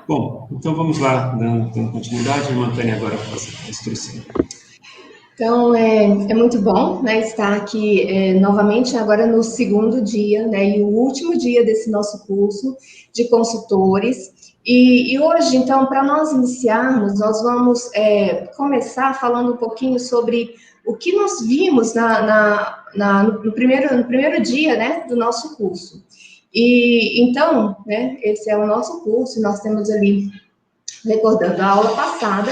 Bom, então vamos lá, dando continuidade, a irmã Tânia agora faz a instrução. Então, é muito bom, né, estar aqui novamente agora no segundo dia, né, e o último dia desse nosso curso de consultores. E hoje, então, para nós iniciarmos, nós vamos começar falando um pouquinho sobre o que nós vimos no primeiro dia, né, do nosso curso. E então, né, esse é o nosso curso, nós temos ali, recordando a aula passada.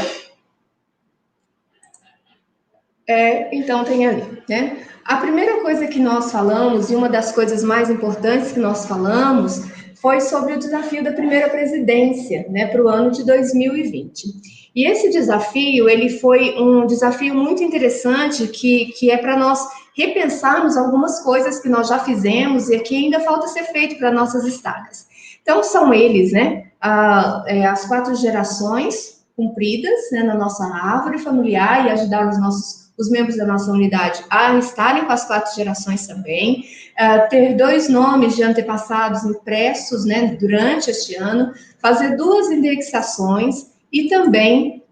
Então tem ali, né? A primeira coisa que nós falamos, e uma das coisas mais importantes que nós falamos, foi sobre o desafio da primeira presidência, né, para o ano de 2020. E esse desafio, ele foi um desafio muito interessante, que é para nós repensarmos algumas coisas que nós já fizemos e que ainda falta ser feito para nossas estacas. Então, são eles, né, as 4 gerações cumpridas, né, na nossa árvore familiar e ajudar os membros da nossa unidade a estarem com as 4 gerações também, ter 2 nomes de antepassados impressos, né, durante este ano, fazer 2 indexações e também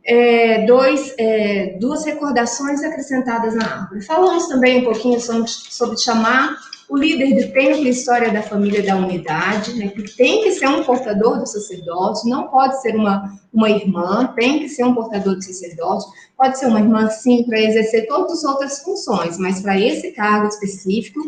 2 recordações acrescentadas na árvore. Falamos também um pouquinho sobre chamar o líder de templo e história da família da unidade, né, que tem que ser um portador do sacerdócio, não pode ser uma irmã, tem que ser um portador do sacerdócio, pode ser uma irmã, sim, para exercer todas as outras funções, mas para esse cargo específico,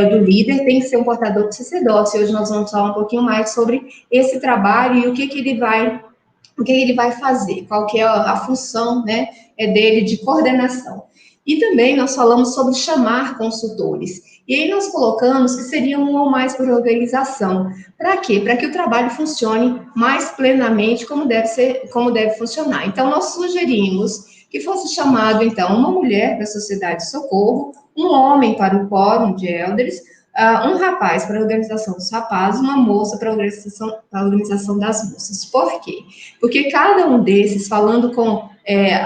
do líder, tem que ser um portador do sacerdócio. Hoje nós vamos falar um pouquinho mais sobre esse trabalho e o que ele vai fazer, qual que é a função, né, dele de coordenação. E também nós falamos sobre chamar consultores. E aí nós colocamos que seria um ou mais por organização. Para quê? Para que o trabalho funcione mais plenamente como deve funcionar. Então, nós sugerimos que fosse chamado, então, uma mulher da Sociedade de Socorro, um homem para o quórum de elders, um rapaz para a organização dos rapazes, uma moça para a organização das moças. Por quê? Porque cada um desses, falando com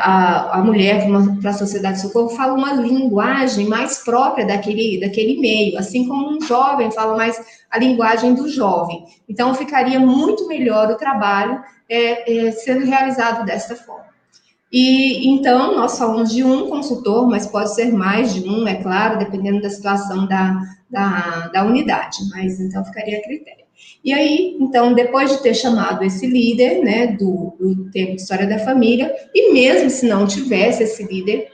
a mulher para a Sociedade de Socorro, fala uma linguagem mais própria daquele meio, assim como um jovem fala mais a linguagem do jovem. Então, ficaria muito melhor o trabalho sendo realizado desta forma. E então nós falamos de um consultor, mas pode ser mais de um, é claro, dependendo da situação da unidade, mas então ficaria a critério. E aí, então, depois de ter chamado esse líder, né, do tempo de história da família, e mesmo se não tivesse esse líder,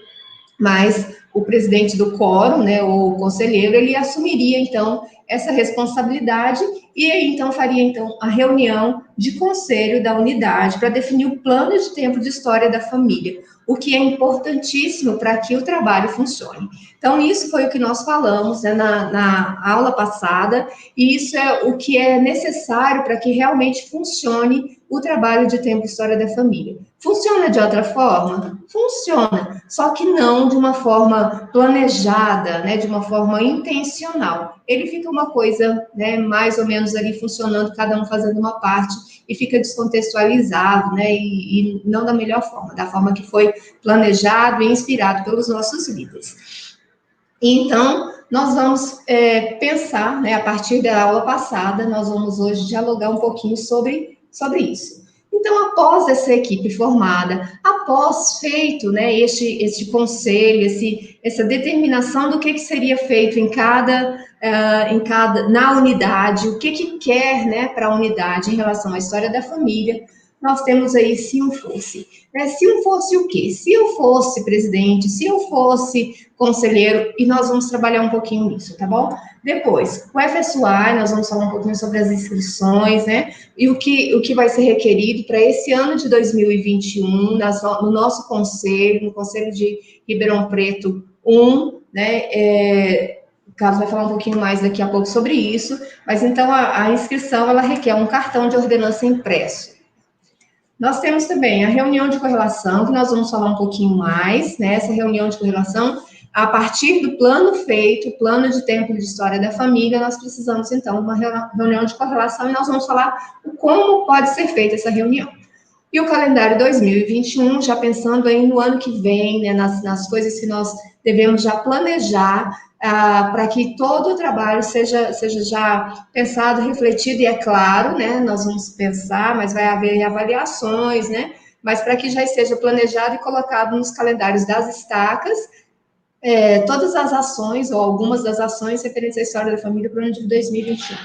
mas o presidente do quórum, né, ou o conselheiro, ele assumiria, então, essa responsabilidade e aí, então, faria, então, a reunião de conselho da unidade para definir o plano de tempo de história da família, o que é importantíssimo para que o trabalho funcione. Então, isso foi o que nós falamos, né, na aula passada, e isso é o que é necessário para que realmente funcione o trabalho de tempo de história da família. Funciona de outra forma? Funciona, só que não de uma forma planejada, né, de uma forma intencional. Ele fica uma coisa, né, mais ou menos ali funcionando, cada um fazendo uma parte, e fica descontextualizado, né, e não da melhor forma, da forma que foi planejado e inspirado pelos nossos líderes. Então, nós vamos pensar, né, a partir da aula passada, nós vamos hoje dialogar um pouquinho sobre isso. Então, após essa equipe formada, após feito, né, este conselho, essa determinação do que seria feito na unidade, o que quer, né, para a unidade em relação à história da família, nós temos aí se um fosse. Né? Se um fosse o quê? Se eu fosse presidente, se eu fosse conselheiro, e nós vamos trabalhar um pouquinho nisso, tá bom? Depois, o FSUA, nós vamos falar um pouquinho sobre as inscrições, né? E o que vai ser requerido para esse ano de 2021, no nosso conselho, no Conselho de Ribeirão Preto 1, né? O Carlos vai falar um pouquinho mais daqui a pouco sobre isso, mas então a inscrição, ela requer um cartão de ordenança impresso. Nós temos também a reunião de correlação, que nós vamos falar um pouquinho mais, né? Essa reunião de correlação, a partir do plano feito, plano de tempo de história da família, nós precisamos, então, uma reunião de correlação e nós vamos falar como pode ser feita essa reunião. E o calendário 2021, já pensando aí no ano que vem, né, nas coisas que nós devemos já planejar, para que todo o trabalho seja já pensado, refletido, e é claro, né, nós vamos pensar, mas vai haver avaliações, né, mas para que já esteja planejado e colocado nos calendários das estacas, todas as ações, ou algumas das ações referentes à história da família para o ano de 2021.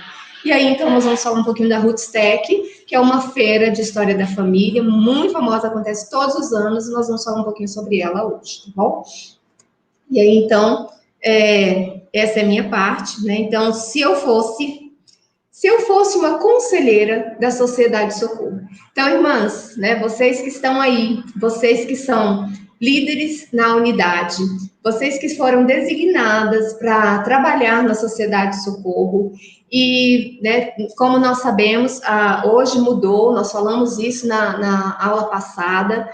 E aí, então, nós vamos falar um pouquinho da Roots Tech, que é uma feira de história da família, muito famosa, acontece todos os anos, e nós vamos falar um pouquinho sobre ela hoje, tá bom? E aí, então, essa é a minha parte, né? Então, se eu fosse uma conselheira da Sociedade Socorro. Então, irmãs, né, vocês que estão aí, vocês que são líderes na unidade, vocês que foram designadas para trabalhar na Sociedade Socorro, e, né, como nós sabemos, hoje mudou, nós falamos isso na aula passada,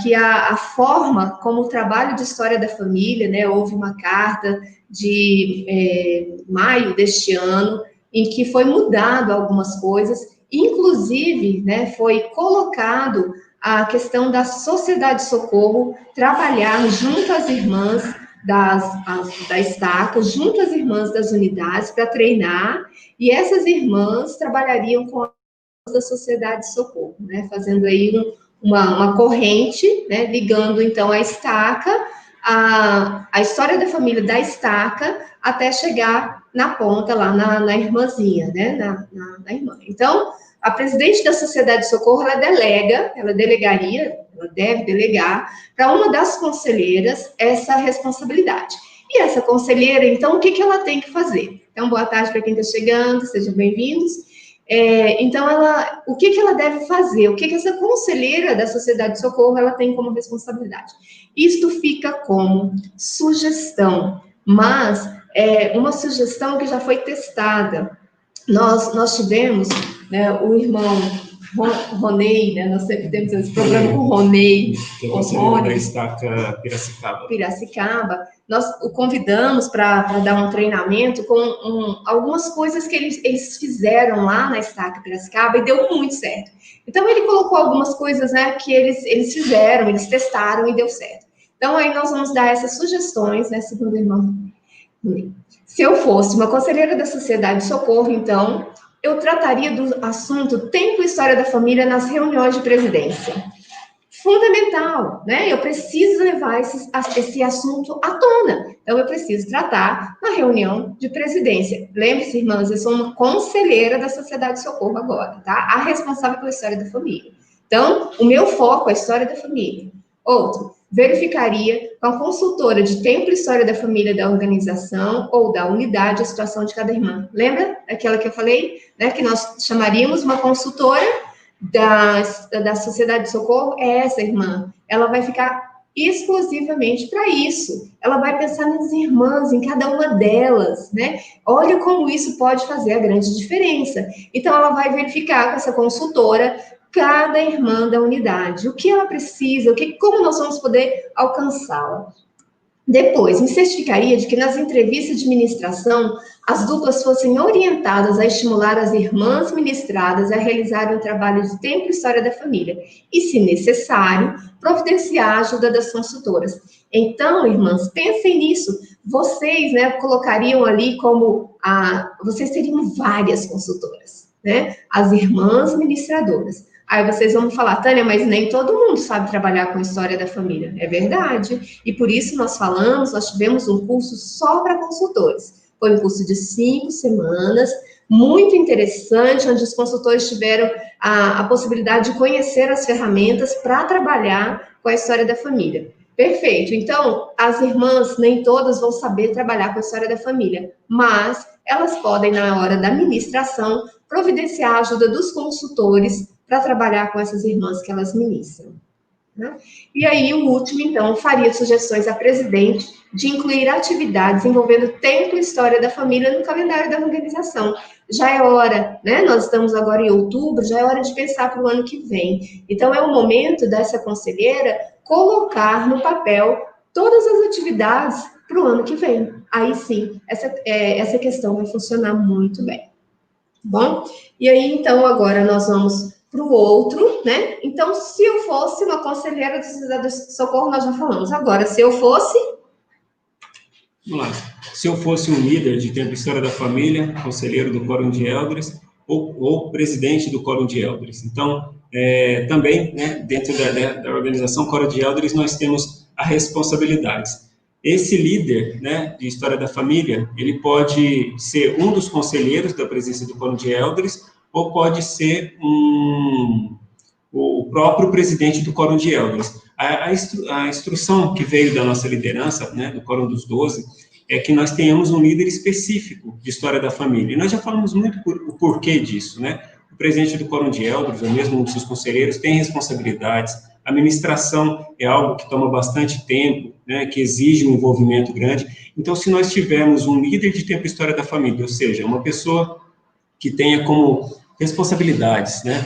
que a forma como o trabalho de história da família, né, houve uma carta de maio deste ano, em que foi mudado algumas coisas, inclusive, né, foi colocado a questão da Sociedade Socorro trabalhar junto às irmãs da estaca, junto às irmãs das unidades para treinar, e essas irmãs trabalhariam com as da Sociedade Socorro, né, fazendo aí uma corrente, né, ligando então a estaca, a história da família da estaca, até chegar na ponta, lá na irmãzinha, né, na irmã. Então, a presidente da Sociedade Socorro, ela delegaria, ela deve delegar para uma das conselheiras essa responsabilidade. E essa conselheira, então, o que ela tem que fazer? Então, boa tarde para quem está chegando, sejam bem-vindos. Então, o que ela deve fazer? O que essa conselheira da Sociedade de Socorro ela tem como responsabilidade? Isto fica como sugestão, mas uma sugestão que já foi testada. Nós tivemos, né, o irmão Ronei, né, nós sempre temos esse programa com o Ronei. Que é conselheiro da estaca Piracicaba. Nós o convidamos para dar um treinamento com algumas coisas que eles fizeram lá na estaca Piracicaba e deu muito certo. Então, ele colocou algumas coisas, né, que eles fizeram, eles testaram e deu certo. Então, aí nós vamos dar essas sugestões, né, segundo o irmão. Se eu fosse uma conselheira da Sociedade de Socorro, então, eu trataria do assunto tempo e história da família nas reuniões de presidência. Fundamental, né? Eu preciso levar esse assunto à tona. Então, eu preciso tratar na reunião de presidência. Lembre-se, irmãs, eu sou uma conselheira da Sociedade de Socorro agora, tá? A responsável pela história da família. Então, o meu foco é a história da família. Outro, verificaria com a consultora de tempo e história da família da organização ou da unidade a situação de cada irmã. Lembra daquela que eu falei? Né? Que nós chamaríamos uma consultora da Sociedade de Socorro, é essa irmã. Ela vai ficar exclusivamente para isso. Ela vai pensar nas irmãs, em cada uma delas, né? Olha como isso pode fazer a grande diferença. Então, ela vai verificar com essa consultora cada irmã da unidade, o que ela precisa, como nós vamos poder alcançá-la. Depois, me certificaria de que nas entrevistas de ministração, as duplas fossem orientadas a estimular as irmãs ministradas a realizarem o trabalho de tempo e história da família e, se necessário, providenciar a ajuda das consultoras. Então, irmãs, pensem nisso. Vocês, né, colocariam ali como vocês teriam várias consultoras, né? As irmãs ministradoras. Aí vocês vão falar, Tânia, mas nem todo mundo sabe trabalhar com história da família. É verdade. E por isso nós tivemos um curso só para consultores. Foi um curso de 5 semanas, muito interessante, onde os consultores tiveram a possibilidade de conhecer as ferramentas para trabalhar com a história da família. Perfeito. Então, as irmãs, nem todas vão saber trabalhar com a história da família, mas elas podem, na hora da ministração, providenciar a ajuda dos consultores para trabalhar com essas irmãs que elas ministram. Né? E aí, o último, então, faria sugestões à presidente de incluir atividades envolvendo tempo e história da família no calendário da organização. Já é hora, né? Nós estamos agora em outubro, já é hora de pensar para o ano que vem. Então, é o momento dessa conselheira colocar no papel todas as atividades para o ano que vem. Aí sim, essa questão vai funcionar muito bem. Bom, e aí, então, agora nós vamos para o outro, né? Então, se eu fosse uma conselheira do Sociedade de Socorro, nós já falamos. Agora, se eu fosse... Vamos lá. Se eu fosse um líder de tempo e história da família, conselheiro do Quórum de Eldres, ou presidente do Quórum de Eldres. Então, também, né, dentro da organização Quórum de Eldres, nós temos a responsabilidades. Esse líder, né, de história da família, ele pode ser um dos conselheiros da presença do Quórum de Eldres, ou pode ser o próprio presidente do Quórum de Eldres. A instrução que veio da nossa liderança, né, do Quórum dos 12, é que nós tenhamos um líder específico de história da família. E nós já falamos muito o porquê disso, né? O presidente do Quórum de Eldres, ou mesmo um dos seus conselheiros, tem responsabilidades. A administração é algo que toma bastante tempo, né, que exige um envolvimento grande. Então, se nós tivermos um líder de tempo e história da família, ou seja, uma pessoa que tenha como responsabilidades, né,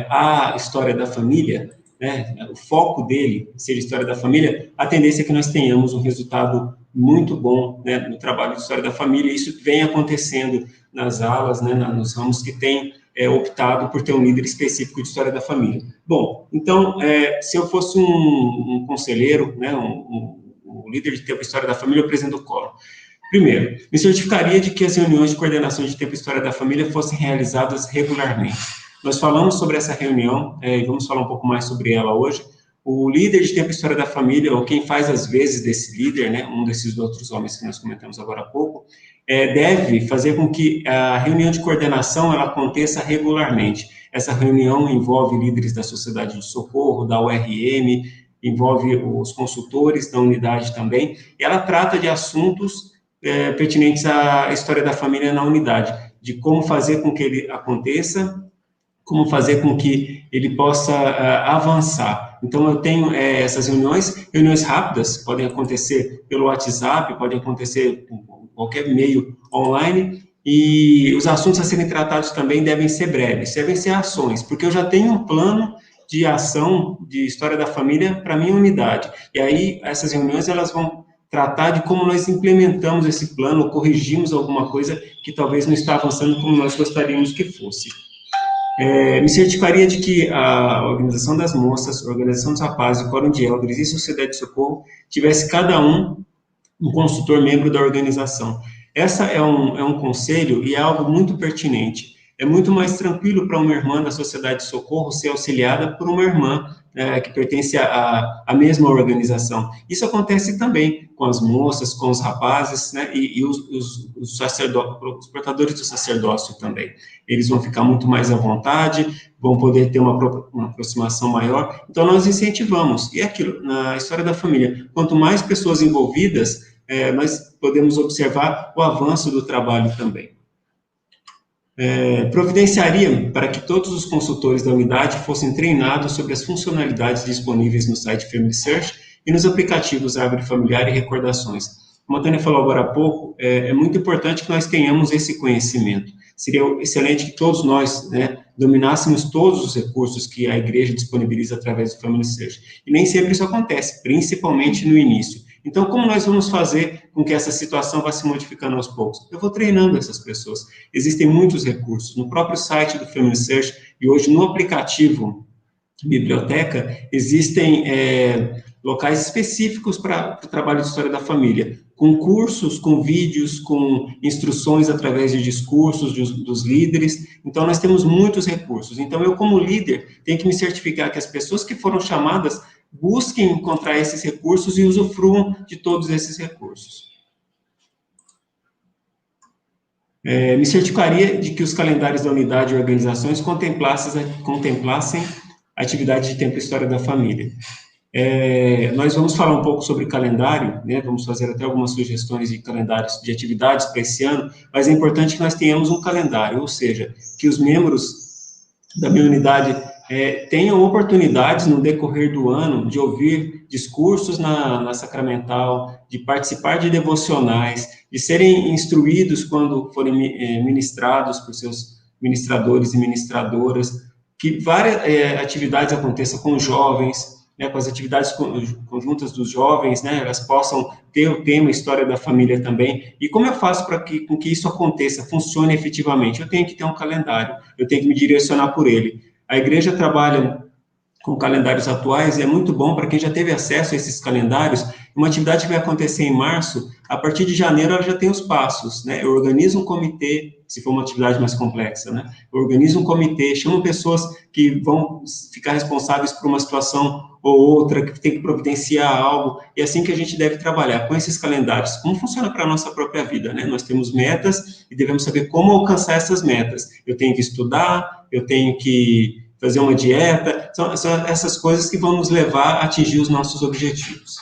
a história da família, né, o foco dele seja a história da família, a tendência é que nós tenhamos um resultado muito bom, né, no trabalho de história da família. Isso vem acontecendo nas alas, né, nos ramos que têm optado por ter um líder específico de história da família. Bom, então, se eu fosse um conselheiro, né, um líder de tempo e história da família, eu apresento o Quórum. Primeiro, me certificaria de que as reuniões de coordenação de tempo e história da família fossem realizadas regularmente. Nós falamos sobre essa reunião, e vamos falar um pouco mais sobre ela hoje. O líder de tempo e história da família, ou quem faz as vezes desse líder, né, um desses outros homens que nós comentamos agora há pouco, deve fazer com que a reunião de coordenação ela aconteça regularmente. Essa reunião envolve líderes da Sociedade de Socorro, da URM, envolve os consultores da unidade também, e ela trata de assuntos pertinentes à história da família na unidade, de como fazer com que ele aconteça, como fazer com que ele possa avançar. Então, eu tenho essas reuniões rápidas, podem acontecer pelo WhatsApp, podem acontecer por qualquer meio online, e os assuntos a serem tratados também devem ser breves, devem ser ações, porque eu já tenho um plano de ação de história da família para a minha unidade. E aí, essas reuniões, elas vão tratar de como nós implementamos esse plano, corrigimos alguma coisa que talvez não está avançando como nós gostaríamos que fosse. Me certificaria de que a Organização das Moças, a Organização dos Rapazes, o Quórum de Eldres e a Sociedade de Socorro tivesse cada um consultor membro da organização. Essa é um conselho e é algo muito pertinente. É muito mais tranquilo para uma irmã da Sociedade de Socorro ser auxiliada por uma irmã que pertence à mesma organização. Isso acontece também com as moças, com os rapazes, né, e os portadores do sacerdócio também. Eles vão ficar muito mais à vontade, vão poder ter uma aproximação maior. Então, nós incentivamos. E é aquilo, na história da família, quanto mais pessoas envolvidas, nós podemos observar o avanço do trabalho também. Providenciaria para que todos os consultores da unidade fossem treinados sobre as funcionalidades disponíveis no site Family Search e nos aplicativos Árvore Familiar e Recordações. Como a Tânia falou agora há pouco, é muito importante que nós tenhamos esse conhecimento. Seria excelente que todos nós, né, dominássemos todos os recursos que a igreja disponibiliza através do Family Search. E nem sempre isso acontece, principalmente no início. Então, como nós vamos fazer com que essa situação vá se modificando aos poucos? Eu vou treinando essas pessoas. Existem muitos recursos. No próprio site do Family Search e hoje no aplicativo Biblioteca, existem locais específicos para o trabalho de história da família, com cursos, com vídeos, com instruções através de discursos dos líderes. Então, nós temos muitos recursos. Então, eu, como líder, tenho que me certificar que as pessoas que foram chamadas busquem encontrar esses recursos e usufruam de todos esses recursos. Me certificaria de que os calendários da unidade e organizações contemplassem a atividade de tempo e história da família. Nós vamos falar um pouco sobre calendário, né? Vamos fazer até algumas sugestões de calendários de atividades para esse ano, mas é importante que nós tenhamos um calendário, ou seja, que os membros da minha unidade tenham oportunidades no decorrer do ano de ouvir discursos na Sacramental, de participar de devocionais, de serem instruídos quando forem ministrados por seus ministradores e ministradoras, que várias atividades aconteçam com os jovens, né, com as atividades conjuntas dos jovens, né, elas possam ter o tema História da Família também. E como eu faço com que isso aconteça, funcione efetivamente? Eu tenho que ter um calendário, eu tenho que me direcionar por ele. A igreja trabalha com calendários atuais, e é muito bom para quem já teve acesso a esses calendários. Uma atividade que vai acontecer em março, a partir de janeiro ela já tem os passos, né? Eu organizo um comitê, se for uma atividade mais complexa, né? Eu organizo um comitê, chamo pessoas que vão ficar responsáveis por uma situação ou outra, que tem que providenciar algo, e é assim que a gente deve trabalhar, com esses calendários. Como funciona para a nossa própria vida, né? Nós temos metas e devemos saber como alcançar essas metas. Eu tenho que estudar, eu tenho que fazer uma dieta, são essas coisas que vão nos levar a atingir os nossos objetivos.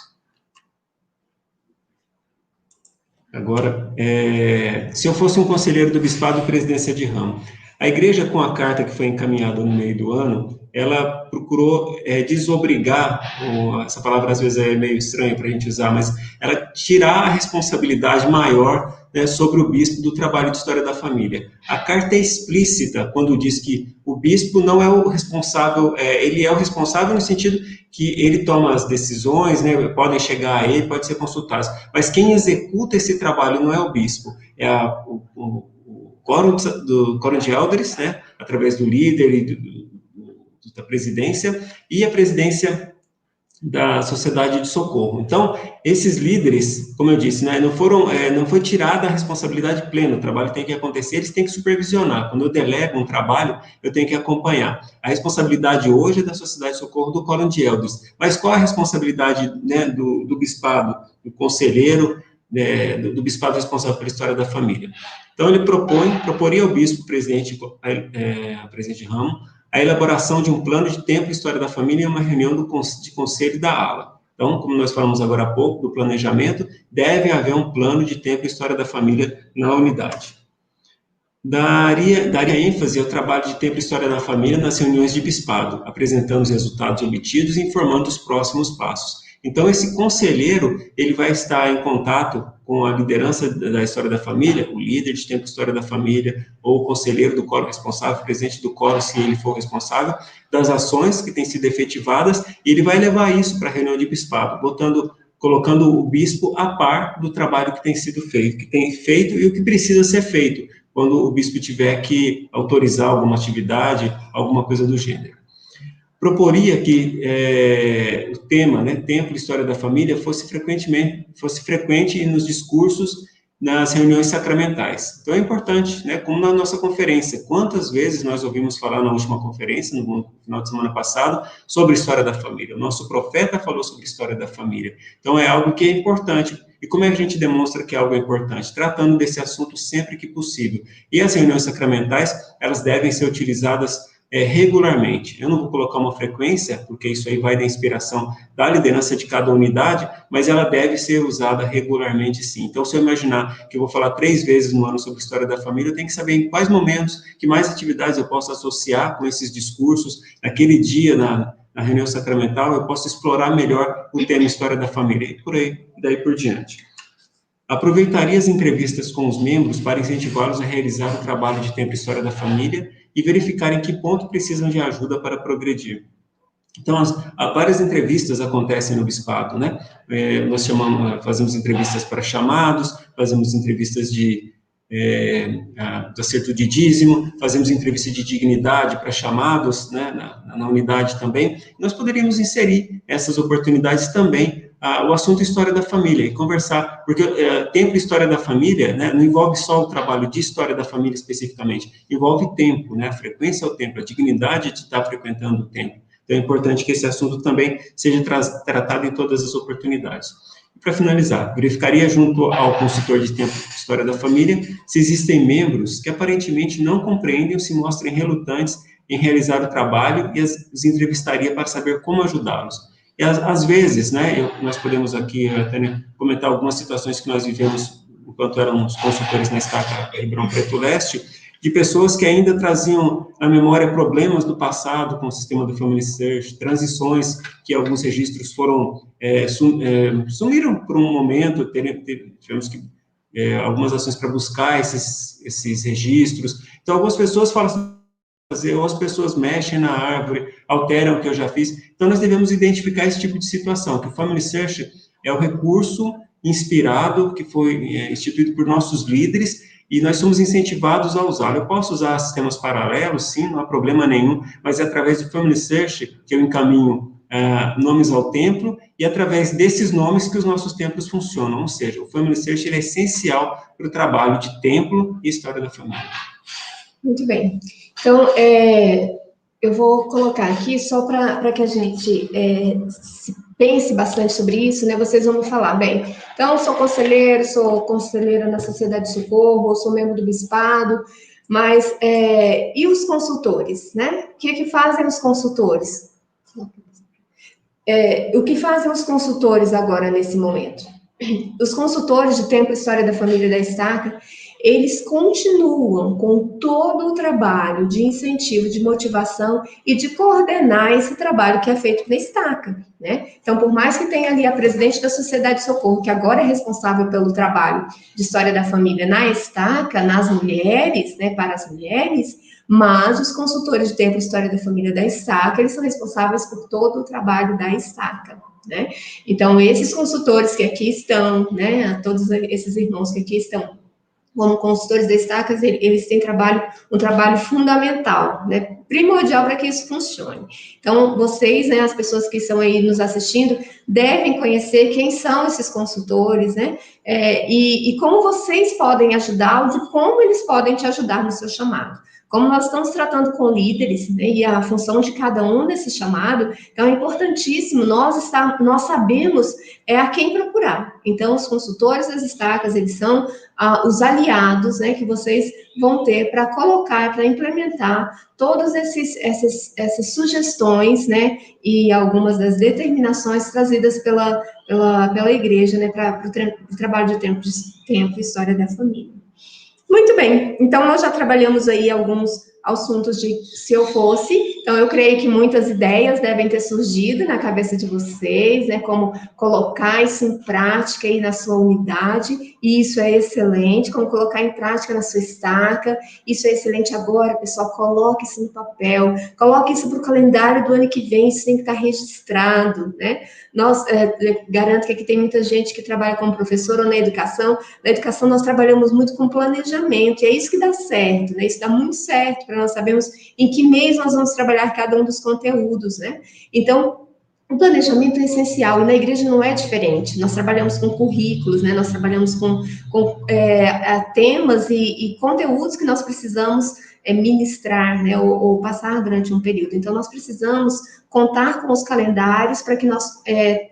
Agora, se eu fosse um conselheiro do Bispado Presidência de Ramo, a igreja, com a carta que foi encaminhada no meio do ano, ela procurou desobrigar, essa palavra às vezes é meio estranha para a gente usar, mas ela tirar a responsabilidade maior, né, sobre o bispo do trabalho de história da família. A carta é explícita quando diz que o bispo não é o responsável, ele é o responsável no sentido que ele toma as decisões, né, podem chegar a ele, podem ser consultados, mas quem executa esse trabalho não é o bispo, é o quórum de elders, né, através do líder e da presidência, e a presidência da Sociedade de Socorro. Então, esses líderes, como eu disse, né, não foi tirada a responsabilidade plena, o trabalho tem que acontecer, eles têm que supervisionar. Quando eu delego um trabalho, eu tenho que acompanhar. A responsabilidade hoje é da Sociedade de Socorro do Quórum de Elders, mas qual a responsabilidade, né, do bispado, do conselheiro, do bispado responsável pela história da família? Então, ele proporia ao bispo, presidente de ramo, a elaboração de um plano de tempo e história da família em uma reunião de conselho da ala. Então, como nós falamos agora há pouco, do planejamento, deve haver um plano de tempo e história da família na unidade. Daria ênfase ao trabalho de tempo e história da família nas reuniões de bispado, apresentando os resultados obtidos e informando os próximos passos. Então, esse conselheiro, ele vai estar em contato com a liderança da história da família, o líder de tempo e história da família, ou o conselheiro do quórum responsável, presidente do quórum, se ele for responsável, das ações que têm sido efetivadas, e ele vai levar isso para a reunião de bispado, colocando o bispo a par do trabalho que tem sido feito, que tem feito e o que precisa ser feito, quando o bispo tiver que autorizar alguma atividade, alguma coisa do gênero. Proporia que o tema, né, tempo e história da família, fosse frequente nos discursos, nas reuniões sacramentais. Então, é importante, né, como na nossa conferência, quantas vezes nós ouvimos falar na última conferência, no final de semana passado, sobre a história da família. O nosso profeta falou sobre a história da família. Então, é algo que é importante. E como é que a gente demonstra que é algo importante? Tratando desse assunto sempre que possível. E as reuniões sacramentais, elas devem ser utilizadas regularmente. Eu não vou colocar uma frequência, porque isso aí vai da inspiração da liderança de cada unidade, mas ela deve ser usada regularmente, sim. Então, se eu imaginar que eu vou falar 3 vezes no ano sobre a história da família, eu tenho que saber em quais momentos, que mais atividades eu posso associar com esses discursos, naquele dia, na reunião sacramental, eu posso explorar melhor o tema história da família, e por aí, daí por diante. Aproveitaria as entrevistas com os membros para incentivá-los a realizar o trabalho de tempo e história da família e verificar em que ponto precisam de ajuda para progredir. Então, várias entrevistas acontecem no bispado, né? Nós fazemos entrevistas para chamados, fazemos entrevistas do acerto de dízimo, fazemos entrevista de dignidade para chamados, né, na unidade também. Nós poderíamos inserir essas oportunidades também, o assunto história da família, e conversar, porque tempo e história da família, né, não envolve só o trabalho de história da família especificamente, envolve tempo, né, a frequência ao tempo, a dignidade de estar frequentando o tempo. Então, é importante que esse assunto também seja tratado em todas as oportunidades. Para finalizar, verificaria junto ao consultor de tempo e história da família se existem membros que aparentemente não compreendem ou se mostrem relutantes em realizar o trabalho e os entrevistaria para saber como ajudá-los. E às vezes, né, nós podemos aqui até comentar algumas situações que nós vivemos enquanto éramos consultores na Estaca Ribeirão Preto Leste, de pessoas que ainda traziam à memória problemas do passado com o sistema do Family Search, transições que alguns registros sumiram por um momento, tivemos que algumas ações para buscar esses registros. Então, algumas pessoas falam assim, ou as pessoas mexem na árvore, alteram o que eu já fiz. Então, nós devemos identificar esse tipo de situação, que o Family Search é o recurso inspirado, que foi instituído por nossos líderes, e nós somos incentivados a usá-lo. Eu posso usar sistemas paralelos, sim, não há problema nenhum, mas é através do Family Search que eu encaminho nomes ao templo, e através desses nomes que os nossos templos funcionam, ou seja, o Family Search ele é essencial para o trabalho de templo e história da família. Muito bem. Então, eu vou colocar aqui só para que a gente pense bastante sobre isso, né? Vocês vão me falar, bem, então sou conselheira na Sociedade de Socorro, sou membro do Bispado, mas e os consultores, né? O que fazem os consultores? O que fazem os consultores agora nesse momento? Os consultores de Templo História da Família da Estaca, eles continuam com todo o trabalho de incentivo, de motivação e de coordenar esse trabalho que é feito na Estaca, né? Então, por mais que tenha ali a presidente da Sociedade de Socorro, que agora é responsável pelo trabalho de História da Família na Estaca, nas mulheres, né, para as mulheres, mas os consultores de Templo História da Família da Estaca, eles são responsáveis por todo o trabalho da Estaca, né? Então, esses consultores que aqui estão, né, todos esses irmãos que aqui estão como consultores da Estaca, eles têm um trabalho fundamental, né, primordial para que isso funcione. Então, vocês, né, as pessoas que estão aí nos assistindo, devem conhecer quem são esses consultores, né, e como vocês podem ajudá-los e como eles podem te ajudar no seu chamado. Como nós estamos tratando com líderes, né, e a função de cada um nesse chamado, então é importantíssimo, nós sabemos a quem procurar. Então, os consultores das estacas, eles são os aliados, né, que vocês vão ter para colocar, para implementar todas essas sugestões, né, e algumas das determinações trazidas pela igreja, né, para o trabalho de tempo e história da família. Muito bem, então nós já trabalhamos aí alguns assuntos de se eu fosse, então eu creio que muitas ideias devem ter surgido na cabeça de vocês, né, como colocar isso em prática aí na sua unidade, e isso é excelente, como colocar em prática na sua estaca, isso é excelente agora, pessoal, coloque isso no papel, coloque isso para o calendário do ano que vem, isso tem que estar registrado, né, nós, garanto que aqui tem muita gente que trabalha como professor ou na educação nós trabalhamos muito com planejamento, e é isso que dá certo, né? Isso dá muito certo para nós sabermos em que mês nós vamos trabalhar cada um dos conteúdos, né? Então, o planejamento é essencial, e na igreja não é diferente. Nós trabalhamos com currículos, né? Nós trabalhamos com temas e conteúdos que nós precisamos ministrar, né? Ou passar durante um período. Então, nós precisamos contar com os calendários para que nós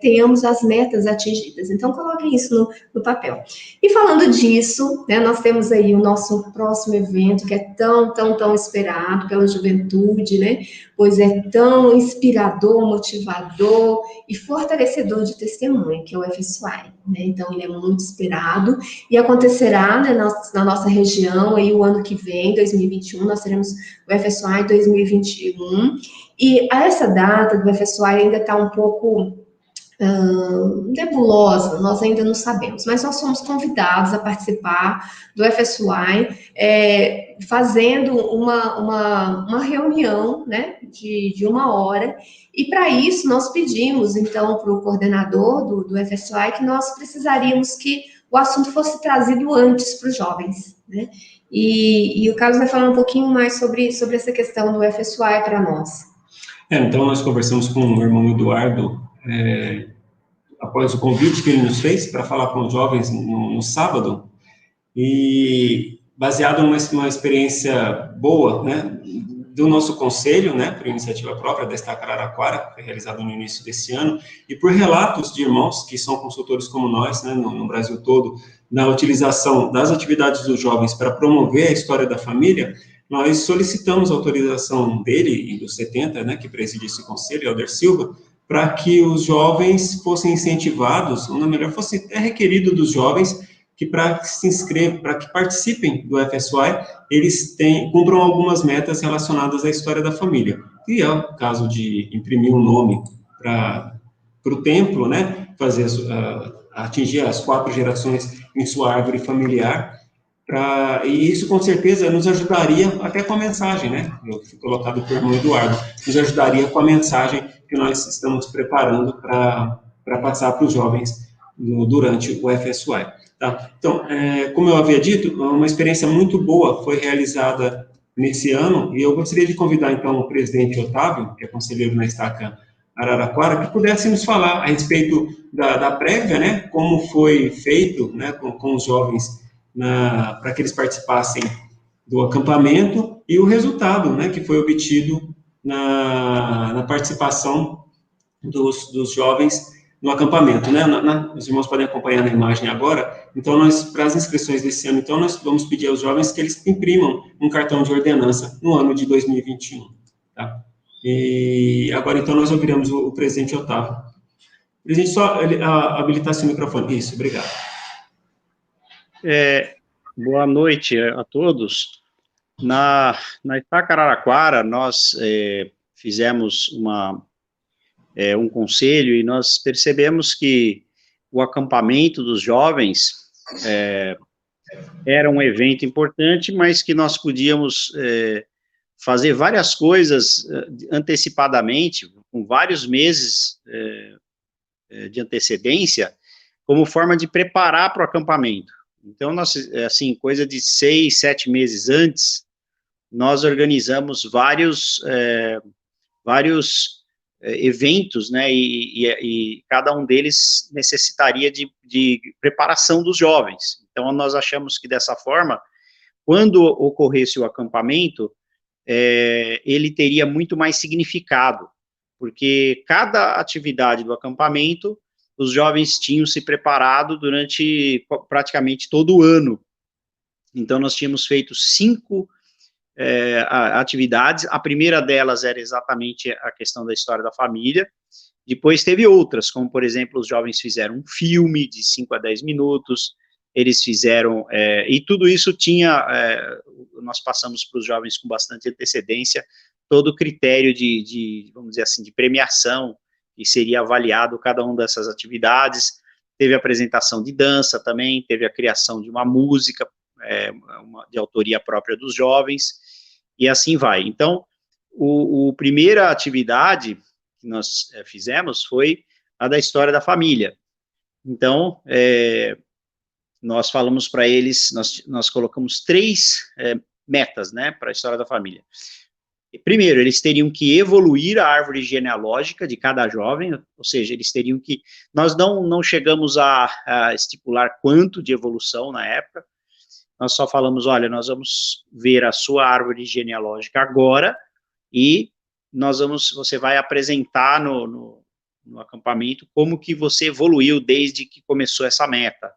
tenhamos as metas atingidas. Então, coloquem isso no papel. E falando disso, né, nós temos aí o nosso próximo evento, que é tão, tão, tão esperado pela juventude, né? Pois é tão inspirador, motivador e fortalecedor de testemunho, que é o FSY, né? Então, ele é muito esperado e acontecerá, né, na nossa região aí o ano que vem, 2021, nós teremos o FSY 2021, e essa data do FSY ainda está um pouco nebulosa, nós ainda não sabemos, mas nós somos convidados a participar do FSY, fazendo uma reunião, né, de 1 hora, e para isso nós pedimos, então, para o coordenador do FSY que nós precisaríamos que o assunto fosse trazido antes para os jovens, né, e o Carlos vai falar um pouquinho mais sobre essa questão do FSY para nós. Então, nós conversamos com o irmão Eduardo, após o convite que ele nos fez para falar com os jovens no sábado, e baseado numa experiência boa, né, do nosso conselho, né, por iniciativa própria da Estaca Araraquara, que foi realizado no início desse ano, e por relatos de irmãos que são consultores como nós, né, no Brasil todo, na utilização das atividades dos jovens para promover a história da família, nós solicitamos a autorização dele e dos 70, né, que preside esse conselho, Helder Silva, para que os jovens fossem incentivados, ou na melhor, fosse requerido dos jovens que para que se inscrevam, para que participem do FSY, eles cumpram algumas metas relacionadas à história da família. E é o caso de imprimir um nome para o templo, né, atingir as 4 gerações em sua árvore familiar, e isso, com certeza, nos ajudaria até com a mensagem, né? Eu fui colocado pelo irmão Eduardo, nos ajudaria com a mensagem que nós estamos preparando para passar para os jovens durante o FSY. Tá? Então, como eu havia dito, uma experiência muito boa foi realizada nesse ano, e eu gostaria de convidar, então, o presidente Otávio, que é conselheiro na Estaca Araraquara, que pudesse nos falar a respeito da prévia, né, como foi feito, né, com os jovens, para que eles participassem do acampamento, e o resultado, né, que foi obtido na participação dos jovens no acampamento, né? Os irmãos podem acompanhar na imagem agora. Então, para as inscrições desse ano, então, nós vamos pedir aos jovens que eles imprimam um cartão de ordenança no ano de 2021, tá? E agora, então, nós ouviremos o presidente Otávio. Presidente, só habilitar seu microfone. Isso, obrigado. Boa noite a todos. Na Estaca Araraquara, nós fizemos um conselho e nós percebemos que o acampamento dos jovens era um evento importante, mas que nós podíamos fazer várias coisas antecipadamente, com vários meses de antecedência, como forma de preparar para o acampamento. Então, nós, assim, coisa de 6, 7 meses antes, nós organizamos vários eventos, né, e cada um deles necessitaria de preparação dos jovens. Então, nós achamos que dessa forma, quando ocorresse o acampamento, ele teria muito mais significado, porque cada atividade do acampamento, os jovens tinham se preparado durante praticamente todo o ano. Então, nós tínhamos feito 5 atividades. A primeira delas era exatamente a questão da história da família. Depois teve outras, como, por exemplo, os jovens fizeram um filme de 5 a 10 minutos, eles fizeram, e tudo isso nós passamos para os jovens com bastante antecedência, todo o critério vamos dizer assim, de premiação, que seria avaliado cada uma dessas atividades. Teve apresentação de dança também, teve a criação de uma música, de autoria própria dos jovens, e assim vai. Então, a primeira atividade que nós fizemos foi a da história da família. Então, nós falamos para eles, nós colocamos 3 metas, né, para a história da família. Primeiro, eles teriam que evoluir a árvore genealógica de cada jovem, ou seja, eles teriam que... Nós não chegamos a estipular quanto de evolução na época, nós só falamos, olha, nós vamos ver a sua árvore genealógica agora e você vai apresentar no acampamento como que você evoluiu desde que começou essa meta.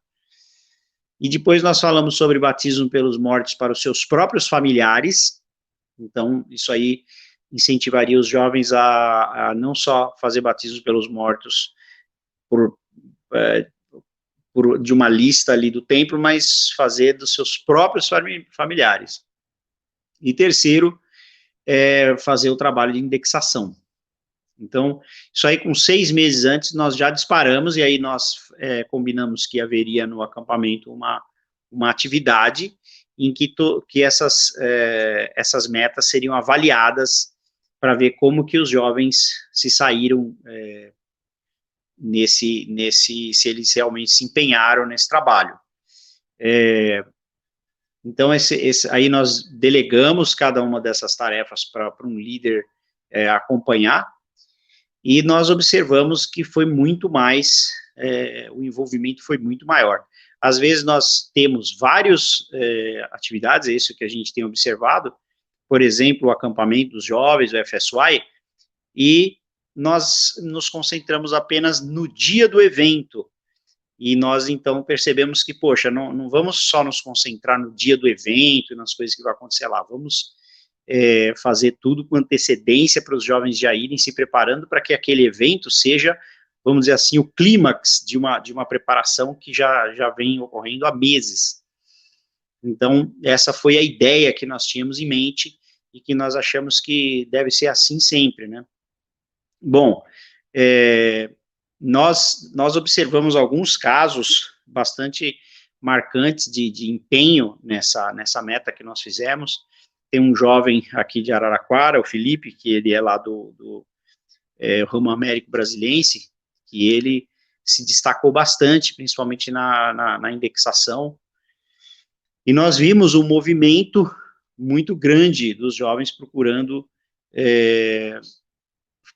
E depois nós falamos sobre batismo pelos mortos para os seus próprios familiares. Então, isso aí incentivaria os jovens a não só fazer batismo pelos mortos de uma lista ali do templo, mas fazer dos seus próprios familiares. E terceiro, fazer o trabalho de indexação. Então, isso aí com 6 meses antes, nós já disparamos, e aí nós combinamos que haveria no acampamento uma atividade em que essas metas seriam avaliadas para ver como que os jovens se saíram se eles realmente se empenharam nesse trabalho. Então, aí nós delegamos cada uma dessas tarefas para um líder acompanhar, e nós observamos que foi muito mais, o envolvimento foi muito maior. Às vezes nós temos várias atividades, é isso que a gente tem observado, por exemplo, o acampamento dos jovens, o FSY, e nós nos concentramos apenas no dia do evento, e nós então percebemos que, poxa, não vamos só nos concentrar no dia do evento e nas coisas que vão acontecer lá, vamos fazer tudo com antecedência para os jovens já irem se preparando para que aquele evento seja, vamos dizer assim, o clímax de uma preparação que já vem ocorrendo há meses. Então, essa foi a ideia que nós tínhamos em mente e que nós achamos que deve ser assim sempre, né? Bom, nós observamos alguns casos bastante marcantes de empenho nessa meta que nós fizemos. Tem um jovem aqui de Araraquara, o Felipe, que ele é lá do ramo Américo Brasiliense, que ele se destacou bastante, principalmente na indexação, e nós vimos um movimento muito grande dos jovens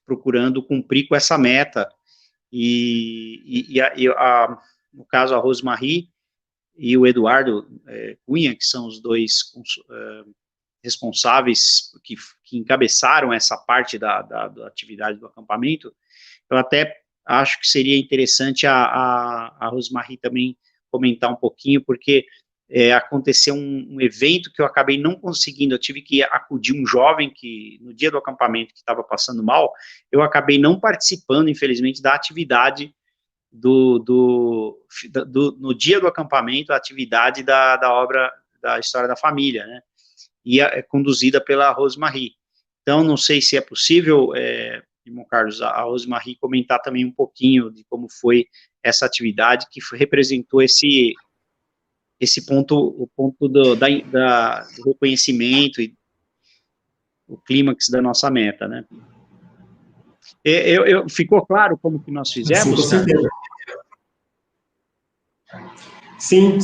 procurando cumprir com essa meta, no caso, a Rosemarie e o Eduardo Cunha, que são os dois responsáveis, que encabeçaram essa parte da atividade do acampamento, eu até acho que seria interessante a Rosemarie também comentar um pouquinho, porque aconteceu um evento que eu acabei não conseguindo, eu tive que acudir um jovem que, no dia do acampamento, que estava passando mal, eu acabei não participando, infelizmente, da atividade no dia do acampamento, a atividade da obra da História da Família, né, e é conduzida pela Rosemarie. Então, não sei se é possível, irmão Carlos, a Rosemarie comentar também um pouquinho de como foi essa atividade que representou esse ponto, o ponto do reconhecimento e o clímax da nossa meta, né? Ficou claro como que nós fizemos? Sim, com certeza. Sim,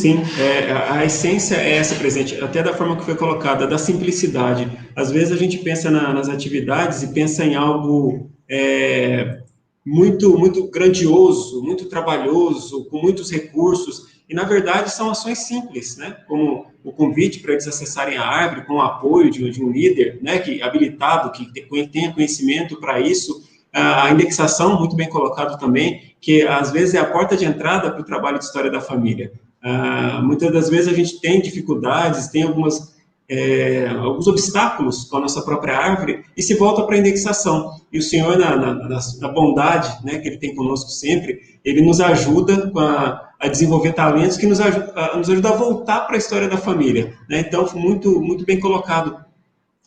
a essência é essa presente, até da forma que foi colocada, da simplicidade. Às vezes a gente pensa nas atividades e pensa em algo muito, muito grandioso, muito trabalhoso, com muitos recursos, e na verdade são ações simples, né? Como o convite para eles acessarem a árvore com o apoio de um líder, né? Habilitado, que tenha conhecimento para isso. A indexação, muito bem colocado também, que às vezes é a porta de entrada para o trabalho de história da família. Muitas das vezes a gente tem dificuldades, tem alguns obstáculos com a nossa própria árvore e se volta para a indexação. E o Senhor, na bondade, né, que Ele tem conosco sempre, Ele nos ajuda a desenvolver talentos que nos ajuda a voltar para a história da família, né? Então, muito, muito bem colocado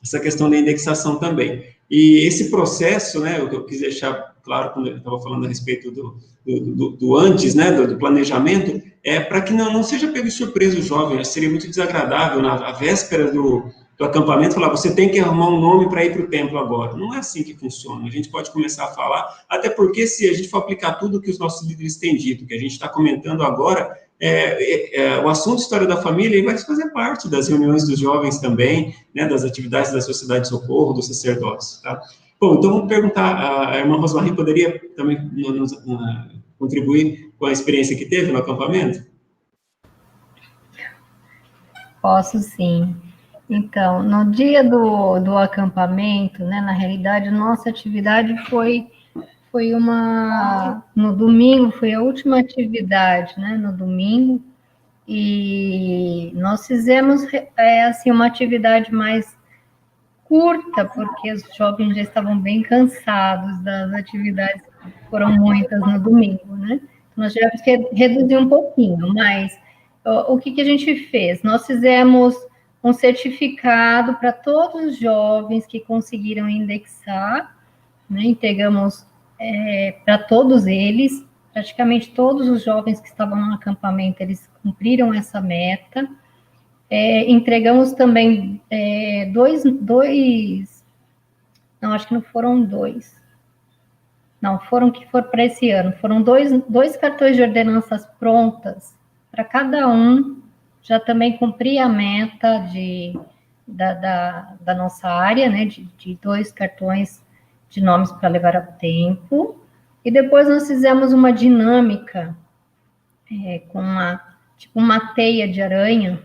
essa questão da indexação também. E esse processo, né, o que eu quis deixar claro quando eu estava falando a respeito do antes, né, do planejamento, para que não seja pego de surpresa o jovem. Seria muito desagradável, na véspera do acampamento, falar, você tem que arrumar um nome para ir para o templo agora. Não é assim que funciona. A gente pode começar a falar, até porque se a gente for aplicar tudo que os nossos líderes têm dito, que a gente está comentando agora, o assunto História da Família vai fazer parte das reuniões dos jovens também, né, das atividades da Sociedade de Socorro, dos sacerdotes, tá? Bom, então vamos perguntar, a irmã Rosemarie poderia também nos contribuir com a experiência que teve no acampamento? Posso sim. Então, no dia do acampamento, né, na realidade, nossa atividade foi no domingo, foi a última atividade, né, no domingo, e nós fizemos, assim, uma atividade mais curta, porque os jovens já estavam bem cansados das atividades, foram muitas no domingo, né, nós tivemos que reduzir um pouquinho, mas o que a gente fez? Nós fizemos um certificado para todos os jovens que conseguiram indexar, né, entregamos para todos eles, praticamente todos os jovens que estavam no acampamento, eles cumpriram essa meta. Entregamos também não, acho que não foram dois, não, foram que foram para esse ano, foram dois cartões de ordenanças prontas, para cada um, já também cumprir a meta da nossa área, né, de 2 cartões de nomes para levar ao tempo, e depois nós fizemos uma dinâmica com uma teia de aranha,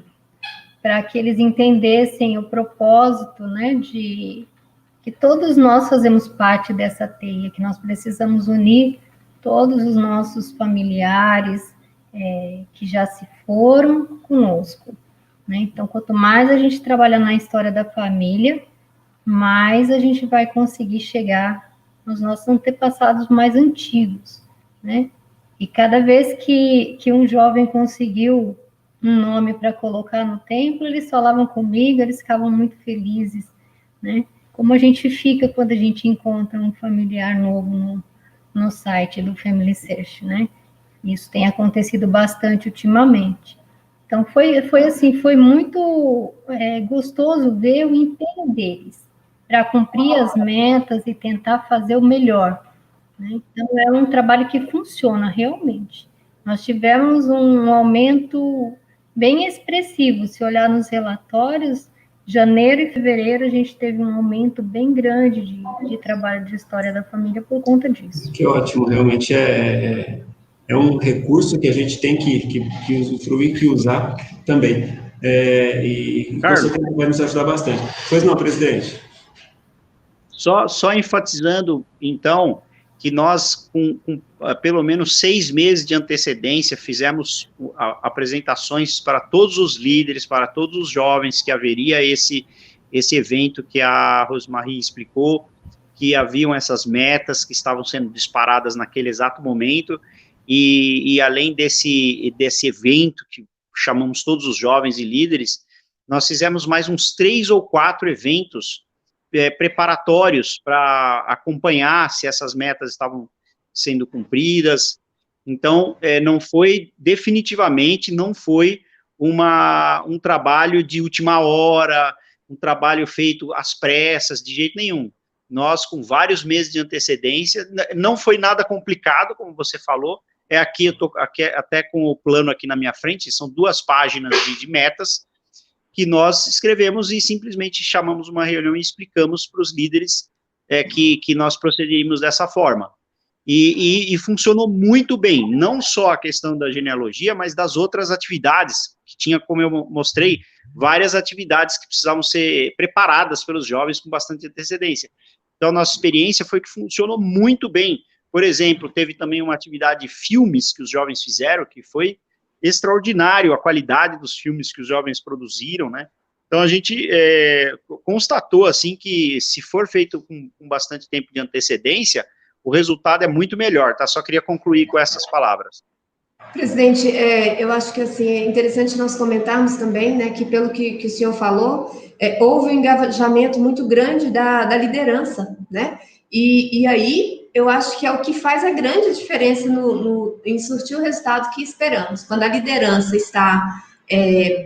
para que eles entendessem o propósito, né, de que todos nós fazemos parte dessa teia, que nós precisamos unir todos os nossos familiares que já se foram conosco, né? Então, quanto mais a gente trabalha na história da família, mais a gente vai conseguir chegar nos nossos antepassados mais antigos, né? E cada vez que um jovem conseguiu um nome para colocar no templo, eles falavam comigo, eles ficavam muito felizes, né? Como a gente fica quando a gente encontra um familiar novo no site do Family Search, né? Isso tem acontecido bastante ultimamente. Então, foi assim, foi muito gostoso ver o empenho deles para cumprir as metas e tentar fazer o melhor, né? Então, é um trabalho que funciona realmente. Nós tivemos um aumento bem expressivo. Se olhar nos relatórios, janeiro e fevereiro a gente teve um aumento bem grande de trabalho de história da família por conta disso. Que ótimo, realmente é um recurso que a gente tem que usufruir, que usar também. E com certeza vai nos ajudar bastante. Pois não, presidente? Só enfatizando, então, que nós, com pelo menos 6 meses de antecedência, fizemos apresentações para todos os líderes, para todos os jovens, que haveria esse evento que a Rosemarie explicou, que haviam essas metas que estavam sendo disparadas naquele exato momento, e além desse evento, que chamamos todos os jovens e líderes, nós fizemos mais uns 3 ou 4 eventos preparatórios para acompanhar se essas metas estavam sendo cumpridas. Então, definitivamente não foi um trabalho de última hora, um trabalho feito às pressas, de jeito nenhum. Nós, com vários meses de antecedência, não foi nada complicado, como você falou, aqui, eu estou até com o plano aqui na minha frente, são 2 páginas de metas, que nós escrevemos e simplesmente chamamos uma reunião e explicamos para os líderes que nós procederíamos dessa forma. E funcionou muito bem, não só a questão da genealogia, mas das outras atividades, que tinha, como eu mostrei, várias atividades que precisavam ser preparadas pelos jovens com bastante antecedência. Então, a nossa experiência foi que funcionou muito bem. Por exemplo, teve também uma atividade de filmes que os jovens fizeram, que foi extraordinário a qualidade dos filmes que os jovens produziram, né? Então, a gente constatou, assim, que se for feito com bastante tempo de antecedência, o resultado é muito melhor, tá? Só queria concluir com essas palavras. Presidente, eu acho que, assim, é interessante nós comentarmos também, né, que pelo que o senhor falou, houve um engajamento muito grande da liderança, né? E aí, eu acho que é o que faz a grande diferença em surtir o resultado que esperamos. Quando a liderança está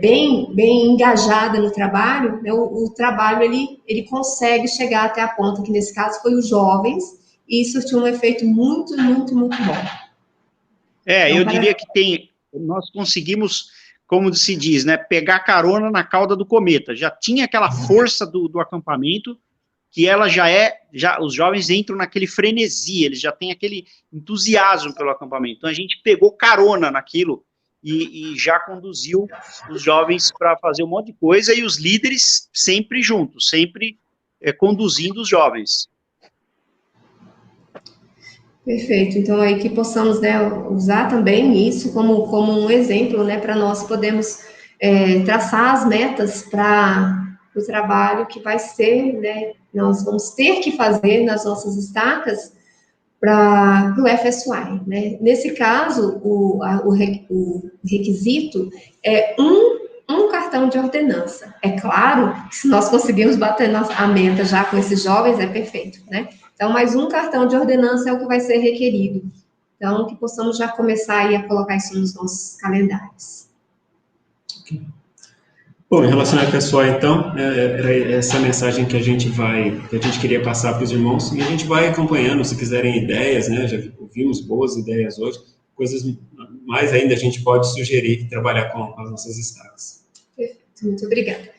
bem engajada no trabalho, né, o trabalho ele consegue chegar até a ponta, que nesse caso foi os jovens, e surtiu um efeito muito, muito, muito bom. Eu diria que nós conseguimos, como se diz, né, pegar carona na cauda do cometa. Já tinha aquela força do acampamento, que ela os jovens entram naquele frenesi, eles já têm aquele entusiasmo pelo acampamento. Então, a gente pegou carona naquilo e já conduziu os jovens para fazer um monte de coisa, e os líderes sempre juntos, sempre conduzindo os jovens. Perfeito. Então, aí que possamos, né, usar também isso como um exemplo, né, para nós podermos traçar as metas para o trabalho que vai ser, né, nós vamos ter que fazer nas nossas estacas para o FSY, né? Nesse caso, o requisito é um cartão de ordenança. É claro que se nós conseguirmos bater a meta já com esses jovens, é perfeito, né? Então, mais um cartão de ordenança é o que vai ser requerido. Então, que possamos já começar aí a colocar isso nos nossos calendários. Okay. Bom, em relação ao pessoal, então, era essa mensagem que a gente queria passar para os irmãos, e a gente vai acompanhando, se quiserem ideias, né, já ouvimos boas ideias hoje, coisas mais ainda a gente pode sugerir, trabalhar com as nossas estacas. Perfeito, muito obrigada.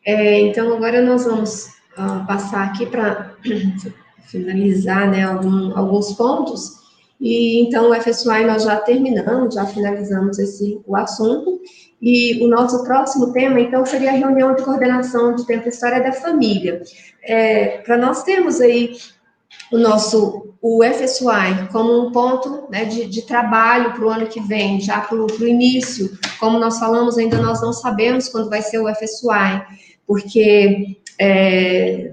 Então, agora nós vamos passar aqui para finalizar, né, alguns pontos, e então o FSY nós já terminamos, já finalizamos o assunto. E o nosso próximo tema, então, seria a reunião de coordenação de tempo e história da família. Para nós termos aí o FSY como um ponto, né, de trabalho para o ano que vem, já para o início. Como nós falamos, ainda nós não sabemos quando vai ser o FSY, porque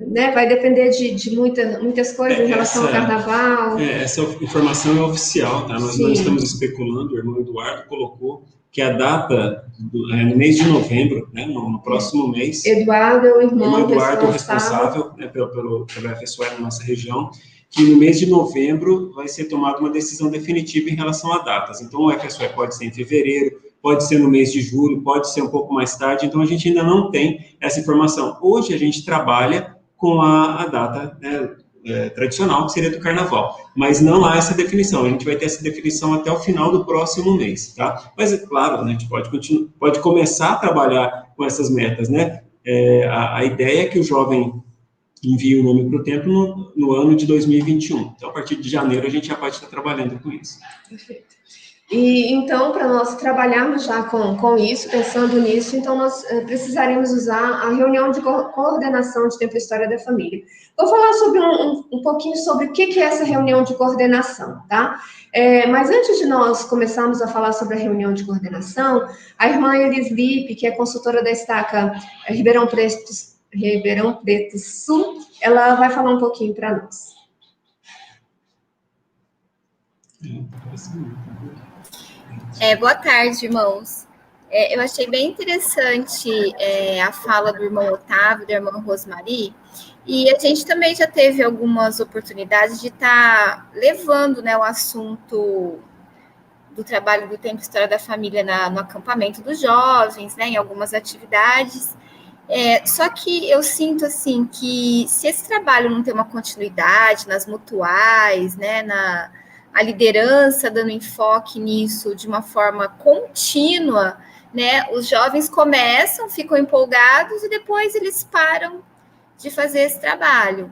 né, vai depender de muitas coisas em relação ao carnaval. Essa informação é oficial, tá? Nós não estamos especulando, o irmão Eduardo colocou que a data no mês de novembro, né, no próximo mês. Eduardo é o irmão responsável né, pelo FSY na nossa região, que no mês de novembro vai ser tomada uma decisão definitiva em relação a datas. Então, o FSY pode ser em fevereiro, pode ser no mês de julho, pode ser um pouco mais tarde, então a gente ainda não tem essa informação. Hoje a gente trabalha com a data, né, tradicional, que seria do carnaval. Mas não há essa definição, a gente vai ter essa definição até o final do próximo mês, tá? Mas, é claro, né, a gente pode começar a trabalhar com essas metas, né? A ideia é que o jovem envie o nome para o templo no ano de 2021. Então, a partir de janeiro, a gente já pode estar trabalhando com isso. Perfeito. E então, para nós trabalharmos já com isso, pensando nisso, então nós precisaremos usar a reunião de coordenação de Tempo e História da Família. Vou falar sobre um pouquinho sobre o que é essa reunião de coordenação, tá? Mas antes de nós começarmos a falar sobre a reunião de coordenação, a irmã Elis Lippe, que é consultora da Estaca Ribeirão Preto Sul, ela vai falar um pouquinho para nós. Boa tarde, irmãos. Eu achei bem interessante a fala do irmão Otávio, da irmã Rosmari, e a gente também já teve algumas oportunidades de estar levando, né, o assunto do trabalho do Tempo e História da Família no acampamento dos jovens, né, em algumas atividades. Só que eu sinto, assim, que se esse trabalho não tem uma continuidade nas mutuais, né, a liderança dando enfoque nisso de uma forma contínua, né, os jovens começam, ficam empolgados e depois eles param de fazer esse trabalho,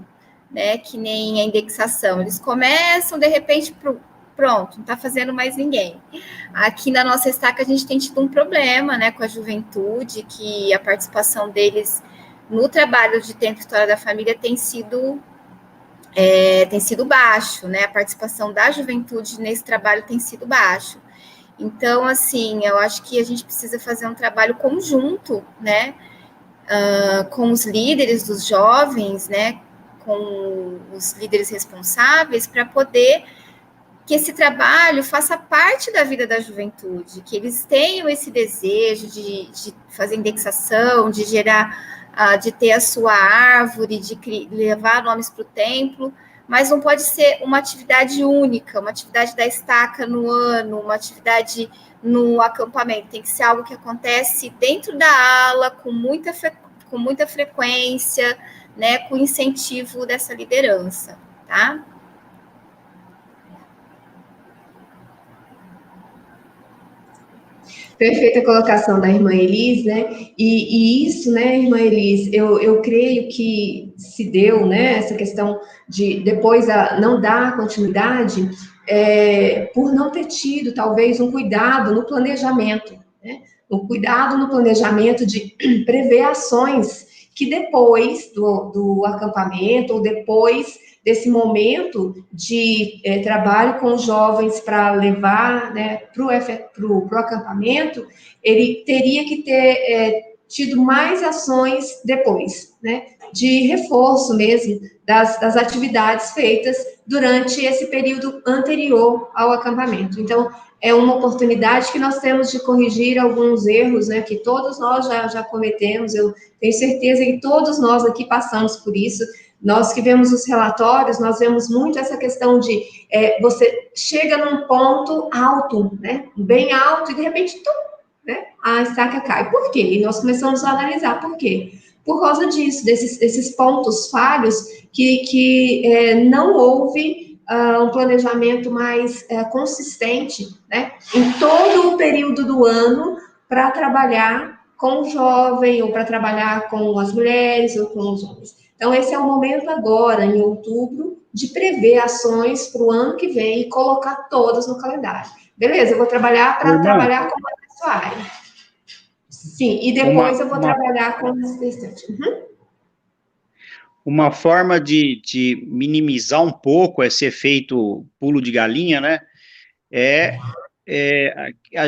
né, que nem a indexação. Eles começam, de repente, pronto, não está fazendo mais ninguém. Aqui na nossa estaca a gente tem tido um problema, né, com a juventude, que a participação deles no trabalho de Tempo e História da Família tem sido baixo, né? A participação da juventude nesse trabalho tem sido baixo. Então, assim, eu acho que a gente precisa fazer um trabalho conjunto, né? Com os líderes dos jovens, né? Com os líderes responsáveis, para poder que esse trabalho faça parte da vida da juventude, que eles tenham esse desejo de fazer indexação, de gerar, de ter a sua árvore, de levar nomes para o templo, mas não pode ser uma atividade única, uma atividade da estaca no ano, uma atividade no acampamento, tem que ser algo que acontece dentro da ala, com muita frequência, né, com incentivo dessa liderança, tá? Perfeita colocação da irmã Elis, né? E isso, né, irmã Elis, eu creio que se deu, né, essa questão de depois não dar continuidade, por não ter tido, talvez, um cuidado no planejamento, né? Um cuidado no planejamento de prever ações que depois do acampamento, ou depois desse momento de trabalho com jovens para levar, né, para o acampamento, ele teria que ter tido mais ações depois, né, de reforço mesmo das atividades feitas durante esse período anterior ao acampamento. Então, é uma oportunidade que nós temos de corrigir alguns erros, né, que todos nós já cometemos. Eu tenho certeza que todos nós aqui passamos por isso. Nós que vemos os relatórios, nós vemos muito essa questão de você chega num ponto alto, né, bem alto, e de repente, né, a estaca cai. Por quê? E nós começamos a analisar por quê. Por causa disso, desses pontos falhos que não houve um planejamento mais consistente, né, em todo o período do ano para trabalhar com o jovem, ou para trabalhar com as mulheres, ou com os homens. Então, esse é o momento agora, em outubro, de prever ações para o ano que vem e colocar todas no calendário. Beleza, eu vou trabalhar para trabalhar com a sua área. Sim, e depois eu vou trabalhar com os restantes. Uma forma de minimizar um pouco esse efeito pulo de galinha, né?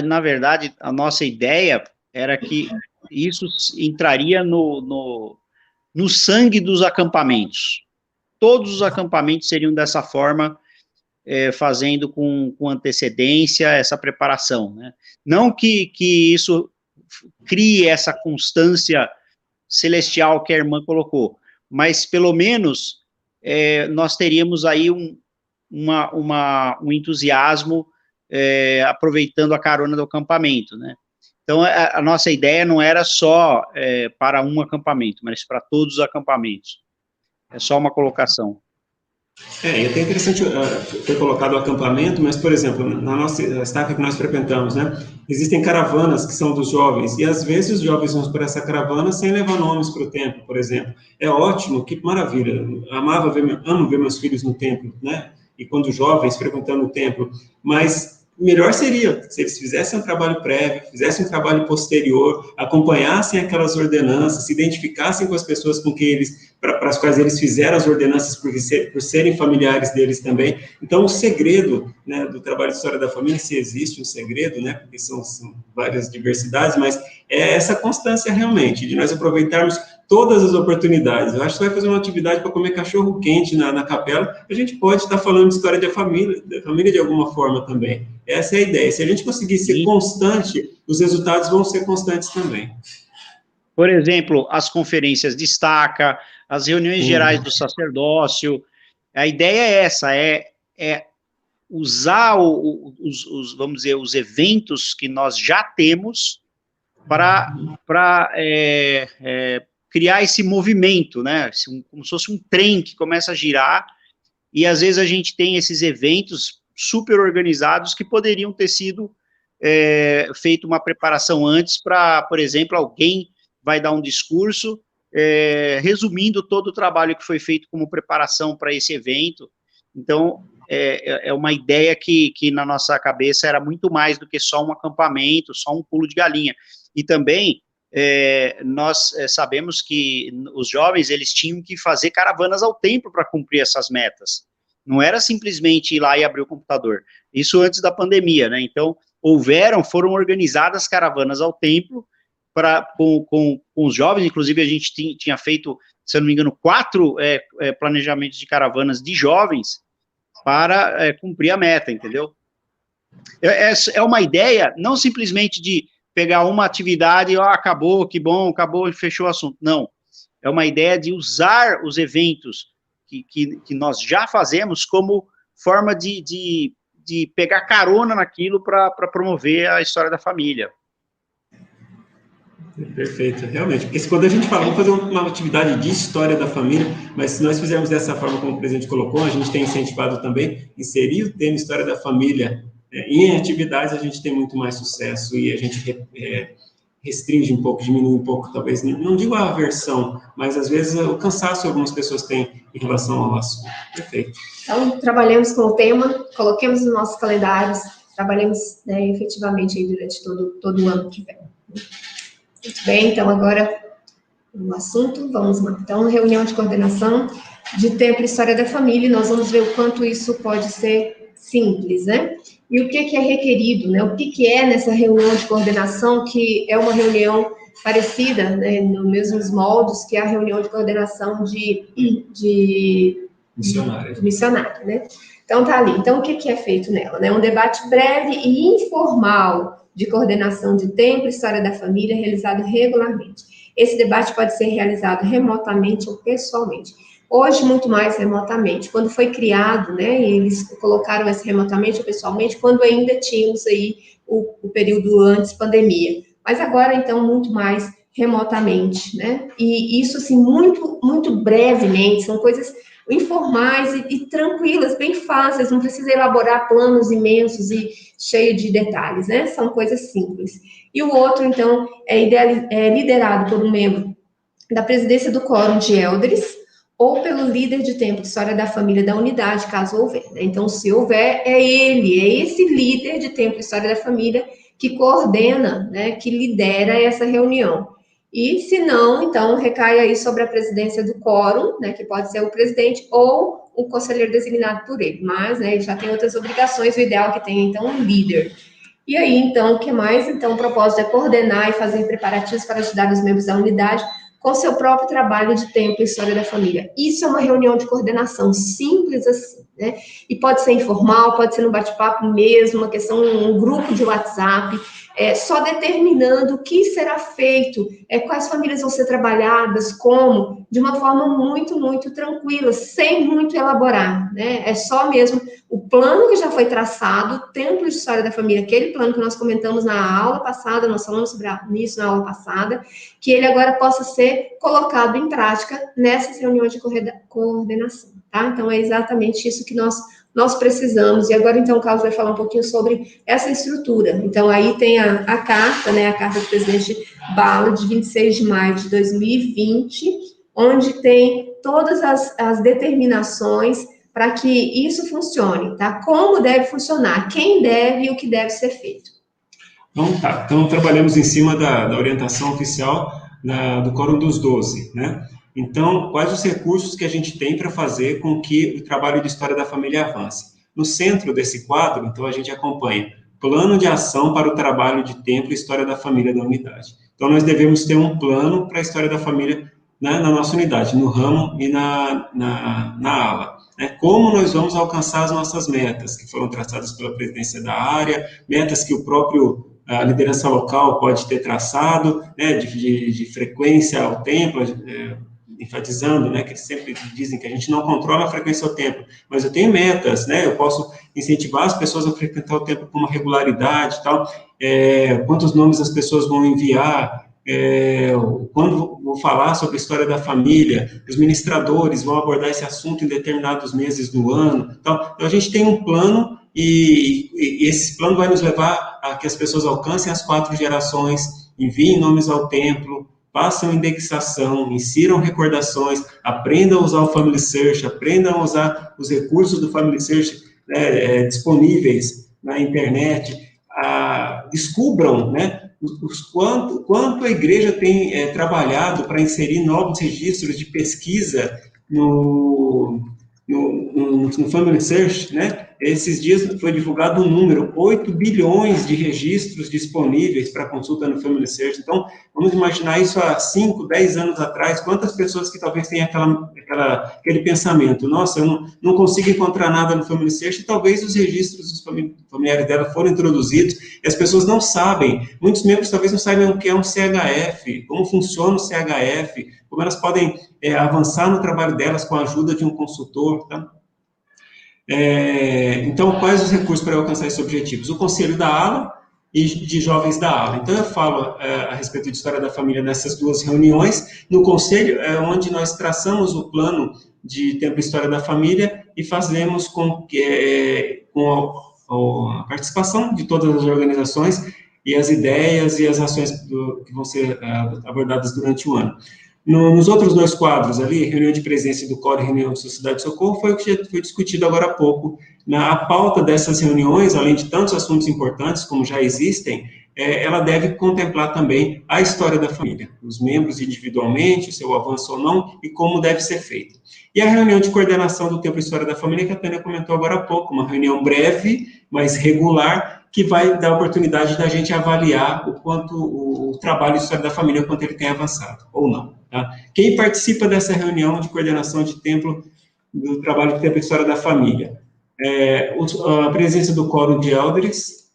Na verdade, a nossa ideia era que isso entraria no sangue dos acampamentos. Todos os acampamentos seriam dessa forma, fazendo com antecedência essa preparação, né? Não que isso crie essa constância celestial que a irmã colocou, mas pelo menos nós teríamos aí um entusiasmo aproveitando a carona do acampamento, né? Então, a nossa ideia não era só para um acampamento, mas para todos os acampamentos. É só uma colocação. E até interessante ter colocado o acampamento, mas, por exemplo, na nossa estaca que nós frequentamos, né, existem caravanas que são dos jovens, e às vezes os jovens vão para essa caravana sem levar nomes para o templo, por exemplo. É ótimo, que maravilha, amo ver meus filhos no templo, né, e quando jovens frequentando o templo, mas melhor seria se eles fizessem um trabalho prévio, fizessem um trabalho posterior, acompanhassem aquelas ordenanças, se identificassem com as pessoas com quem para as quais eles fizeram as ordenanças por serem familiares deles também. Então, o segredo, né, do trabalho de história da família, se existe um segredo, né, porque são várias diversidades, mas é essa constância realmente, de nós aproveitarmos todas as oportunidades. Eu acho que você vai fazer uma atividade para comer cachorro quente na capela, a gente pode estar falando de história da família de alguma forma também. Essa é a ideia. Se a gente conseguir ser constante, os resultados vão ser constantes também. Por exemplo, as conferências de estaca, as reuniões gerais do sacerdócio. A ideia é essa, é usar vamos dizer, os eventos que nós já temos para criar esse movimento, né? Como se fosse um trem que começa a girar, e às vezes a gente tem esses eventos super organizados que poderiam ter sido feito uma preparação antes para, por exemplo, alguém vai dar um discurso resumindo todo o trabalho que foi feito como preparação para esse evento. Então, é uma ideia que na nossa cabeça era muito mais do que só um acampamento, só um pulo de galinha. E também nós sabemos que os jovens, eles tinham que fazer caravanas ao templo para cumprir essas metas. Não era simplesmente ir lá e abrir o computador. Isso antes da pandemia, né? Então, foram organizadas caravanas ao templo com os jovens. Inclusive, a gente tinha feito, se eu não me engano, 4 planejamentos de caravanas de jovens para cumprir a meta, entendeu? É uma ideia, não simplesmente de pegar uma atividade e acabou, que bom, acabou e fechou o assunto. Não, é uma ideia de usar os eventos que nós já fazemos como forma de pegar carona naquilo para promover a história da família. Perfeito, realmente, porque quando a gente fala, vamos fazer uma atividade de história da família, mas se nós fizermos dessa forma como o presidente colocou, a gente tem incentivado também inserir o tema história da família em atividades, a gente tem muito mais sucesso e a gente restringe um pouco, diminui um pouco, talvez, não digo a aversão, mas às vezes o cansaço que algumas pessoas têm em relação ao assunto. Perfeito. Então, trabalhemos com o tema, coloquemos nos nossos calendários, trabalhemos efetivamente aí durante todo o ano que vem. Muito bem, então agora o assunto, vamos lá. Então, reunião de coordenação de tempo e história da família, nós vamos ver o quanto isso pode ser simples, né? E o que é requerido, né? O que é nessa reunião de coordenação, que é uma reunião parecida, né, nos mesmos moldes que a reunião de coordenação de missionário, né? Então, tá ali. Então, o que é feito nela, né? Um debate breve e informal de coordenação de tempo e história da família, realizado regularmente. Esse debate pode ser realizado remotamente ou pessoalmente. Hoje, muito mais remotamente. Quando foi criado, né, eles colocaram esse remotamente ou pessoalmente, quando ainda tínhamos aí o período antes pandemia. Mas agora, então, muito mais remotamente, né? E isso, assim, muito, muito brevemente, são coisas informais e tranquilas, bem fáceis, não precisa elaborar planos imensos e cheio de detalhes, né? São coisas simples. E o outro, então, é liderado por um membro da presidência do Quórum de Elders, ou pelo líder de tempo de história da família da unidade, caso houver. Né? Então, se houver, é esse líder de tempo de história da família que coordena, né, que lidera essa reunião. E, se não, então, recai aí sobre a presidência do quórum, né, que pode ser o presidente ou o conselheiro designado por ele. Mas, né, ele já tem outras obrigações, o ideal é que tenha, então, um líder. E aí, então, o que mais? Então, o propósito é coordenar e fazer preparativos para ajudar os membros da unidade com seu próprio trabalho de tempo e história da família. Isso é uma reunião de coordenação, simples assim, né? E pode ser informal, pode ser no bate-papo mesmo, uma questão, um grupo de WhatsApp, só determinando o que será feito, quais famílias vão ser trabalhadas, como, de uma forma muito, muito tranquila, sem muito elaborar, né? É só mesmo o plano que já foi traçado, o tempo de história da família, aquele plano que nós comentamos na aula passada, nós falamos sobre isso na aula passada, que ele agora possa ser colocado em prática nessas reuniões de coordenação. tá? Então, é exatamente isso que nós precisamos. E agora, então, o Carlos vai falar um pouquinho sobre essa estrutura. Então, aí tem a carta, né, a carta do presidente Bala, de 26 de maio de 2020, onde tem todas as determinações para que isso funcione, tá? Como deve funcionar, quem deve e o que deve ser feito. Então trabalhamos em cima da orientação oficial do Quórum dos 12, né? Então, quais os recursos que a gente tem para fazer com que o trabalho de História da Família avance? No centro desse quadro, então, a gente acompanha Plano de Ação para o Trabalho de Tempo e História da Família da unidade. Então, nós devemos ter um plano para a História da Família, né, na nossa unidade, no ramo e na ala. Né? Como nós vamos alcançar as nossas metas, que foram traçadas pela presidência da área, metas que a liderança local pode ter traçado, né, de frequência ao templo, enfatizando, né, que eles sempre dizem que a gente não controla a frequência ao templo, mas eu tenho metas, né, eu posso incentivar as pessoas a frequentar o templo com uma regularidade e tal, quantos nomes as pessoas vão enviar, quando vou falar sobre a história da família, os ministradores vão abordar esse assunto em determinados meses do ano, então a gente tem um plano e esse plano vai nos levar a que as pessoas alcancem as 4 gerações, enviem nomes ao templo, façam indexação, insiram recordações, aprendam a usar o Family Search, aprendam a usar os recursos do Family Search, né, disponíveis na internet, descubram, né, quanto a igreja tem trabalhado para inserir novos registros de pesquisa no Family Search, né? Esses dias foi divulgado um número, 8 bilhões de registros disponíveis para consulta no Family Search. Então, vamos imaginar isso há 5, 10 anos atrás, quantas pessoas que talvez tenham aquele pensamento, nossa, eu não consigo encontrar nada no Family Search, e talvez os registros dos familiares dela foram introduzidos, e as pessoas não sabem, muitos membros talvez não saibam o que é um CHF, como funciona o CHF, como elas podem avançar no trabalho delas com a ajuda de um consultor, tá? Então, quais os recursos para alcançar esses objetivos? O Conselho da Ala e de Jovens da Ala. Então, eu falo a respeito de História da Família nessas 2 reuniões. No Conselho, onde nós traçamos o plano de Tempo e História da Família e fazemos com a participação de todas as organizações e as ideias e as ações que vão ser abordadas durante o ano. Nos outros 2 quadros ali, reunião de presença do Quórum e reunião de Sociedade de Socorro, foi o que já foi discutido agora há pouco. Na pauta dessas reuniões, além de tantos assuntos importantes como já existem, ela deve contemplar também a história da família, os membros individualmente, o seu avanço ou não, e como deve ser feito. E a reunião de coordenação do Tempo e História da Família, que a Tânia comentou agora há pouco, uma reunião breve, mas regular, que vai dar a oportunidade da gente avaliar o quanto o trabalho de História da Família, o quanto ele tem avançado, ou não. Tá? Quem participa dessa reunião de coordenação de templo, do trabalho de Tempo e História da Família? A presença do Quórum de Elders,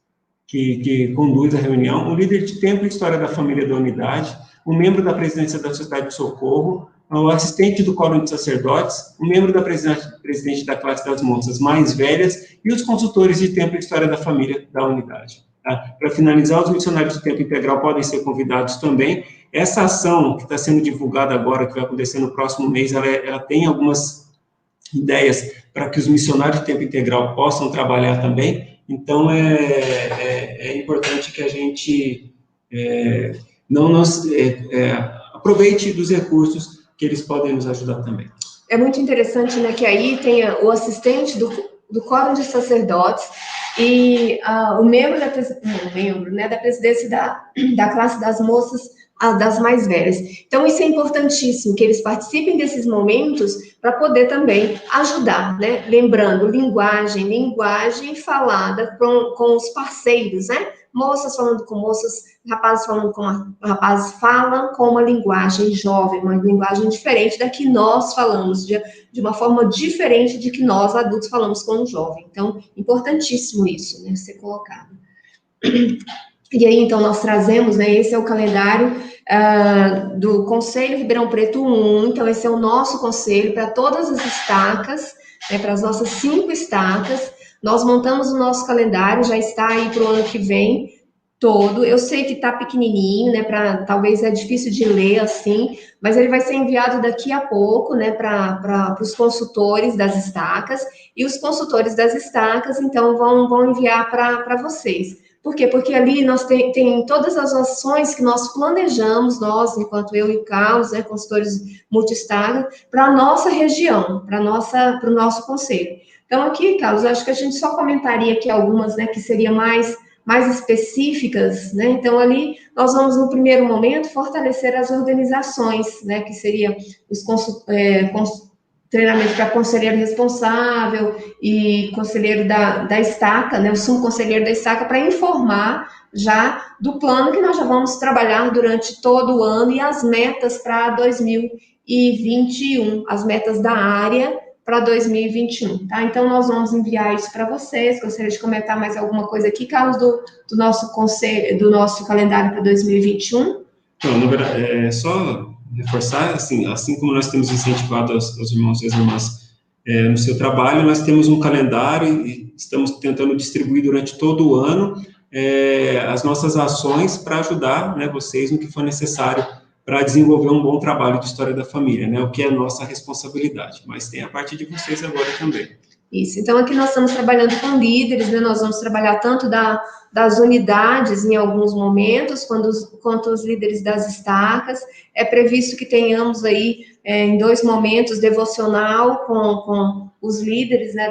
que conduz a reunião, o líder de Tempo e História da Família da unidade, o membro da presidência da Sociedade de Socorro, o assistente do Quórum de Sacerdotes, o membro da presidente da classe das moças mais velhas e os consultores de Tempo e História da Família da unidade. Tá? Para finalizar, os missionários de tempo integral podem ser convidados também. Essa ação que está sendo divulgada agora, que vai acontecer no próximo mês, ela tem algumas ideias para que os missionários de tempo integral possam trabalhar também. Então, é importante que a gente aproveite dos recursos que eles podem nos ajudar também. É muito interessante, né, que aí tem o assistente do Quórum de Sacerdotes e o membro da presidência da classe das moças, das mais velhas. Então, isso é importantíssimo, que eles participem desses momentos para poder também ajudar, né? Lembrando, linguagem falada com os parceiros, né? Moças falando com moças, rapazes falando com rapazes, falam com uma linguagem jovem, uma linguagem diferente da que nós falamos, de uma forma diferente de que nós, adultos, falamos com o jovem. Então, importantíssimo isso, né, ser colocado. E aí, então, nós trazemos, né, esse é o calendário do Conselho Ribeirão Preto 1, então esse é o nosso conselho para todas as estacas, né, para as nossas 5 estacas. Nós montamos o nosso calendário, já está aí para o ano que vem, todo. Eu sei que está pequenininho, né? Talvez é difícil de ler assim, mas ele vai ser enviado daqui a pouco, né? Para os consultores das estacas, e os consultores das estacas, então, vão enviar para vocês. Por quê? Porque ali nós tem todas as ações que nós planejamos, nós, enquanto eu e o Carlos, né, consultores multi-estaca, para a nossa região, para o nosso conselho. Então, aqui, Carlos, eu acho que a gente só comentaria aqui algumas, né, que seriam mais específicas, né? Então, ali, nós vamos, no primeiro momento, fortalecer as organizações, né, que seria treinamento para conselheiro responsável e conselheiro da estaca, né, o subconselheiro da estaca, para informar já do plano que nós já vamos trabalhar durante todo o ano e as metas para 2021, as metas da área para 2021, tá? Então, nós vamos enviar isso para vocês. Gostaria de comentar mais alguma coisa aqui, Carlos, do nosso conselho, do nosso calendário para 2021? Então, na verdade, só reforçar, assim como nós temos incentivado os irmãos e as irmãs no seu trabalho, nós temos um calendário e estamos tentando distribuir durante todo o ano as nossas ações para ajudar, né, vocês no que for necessário para desenvolver um bom trabalho de história da família, né, o que é nossa responsabilidade, mas tem a parte de vocês agora também. Isso, então aqui nós estamos trabalhando com líderes, né, nós vamos trabalhar tanto das unidades em alguns momentos, quanto os líderes das estacas. É previsto que tenhamos aí, em 2 momentos, devocional com os líderes, né,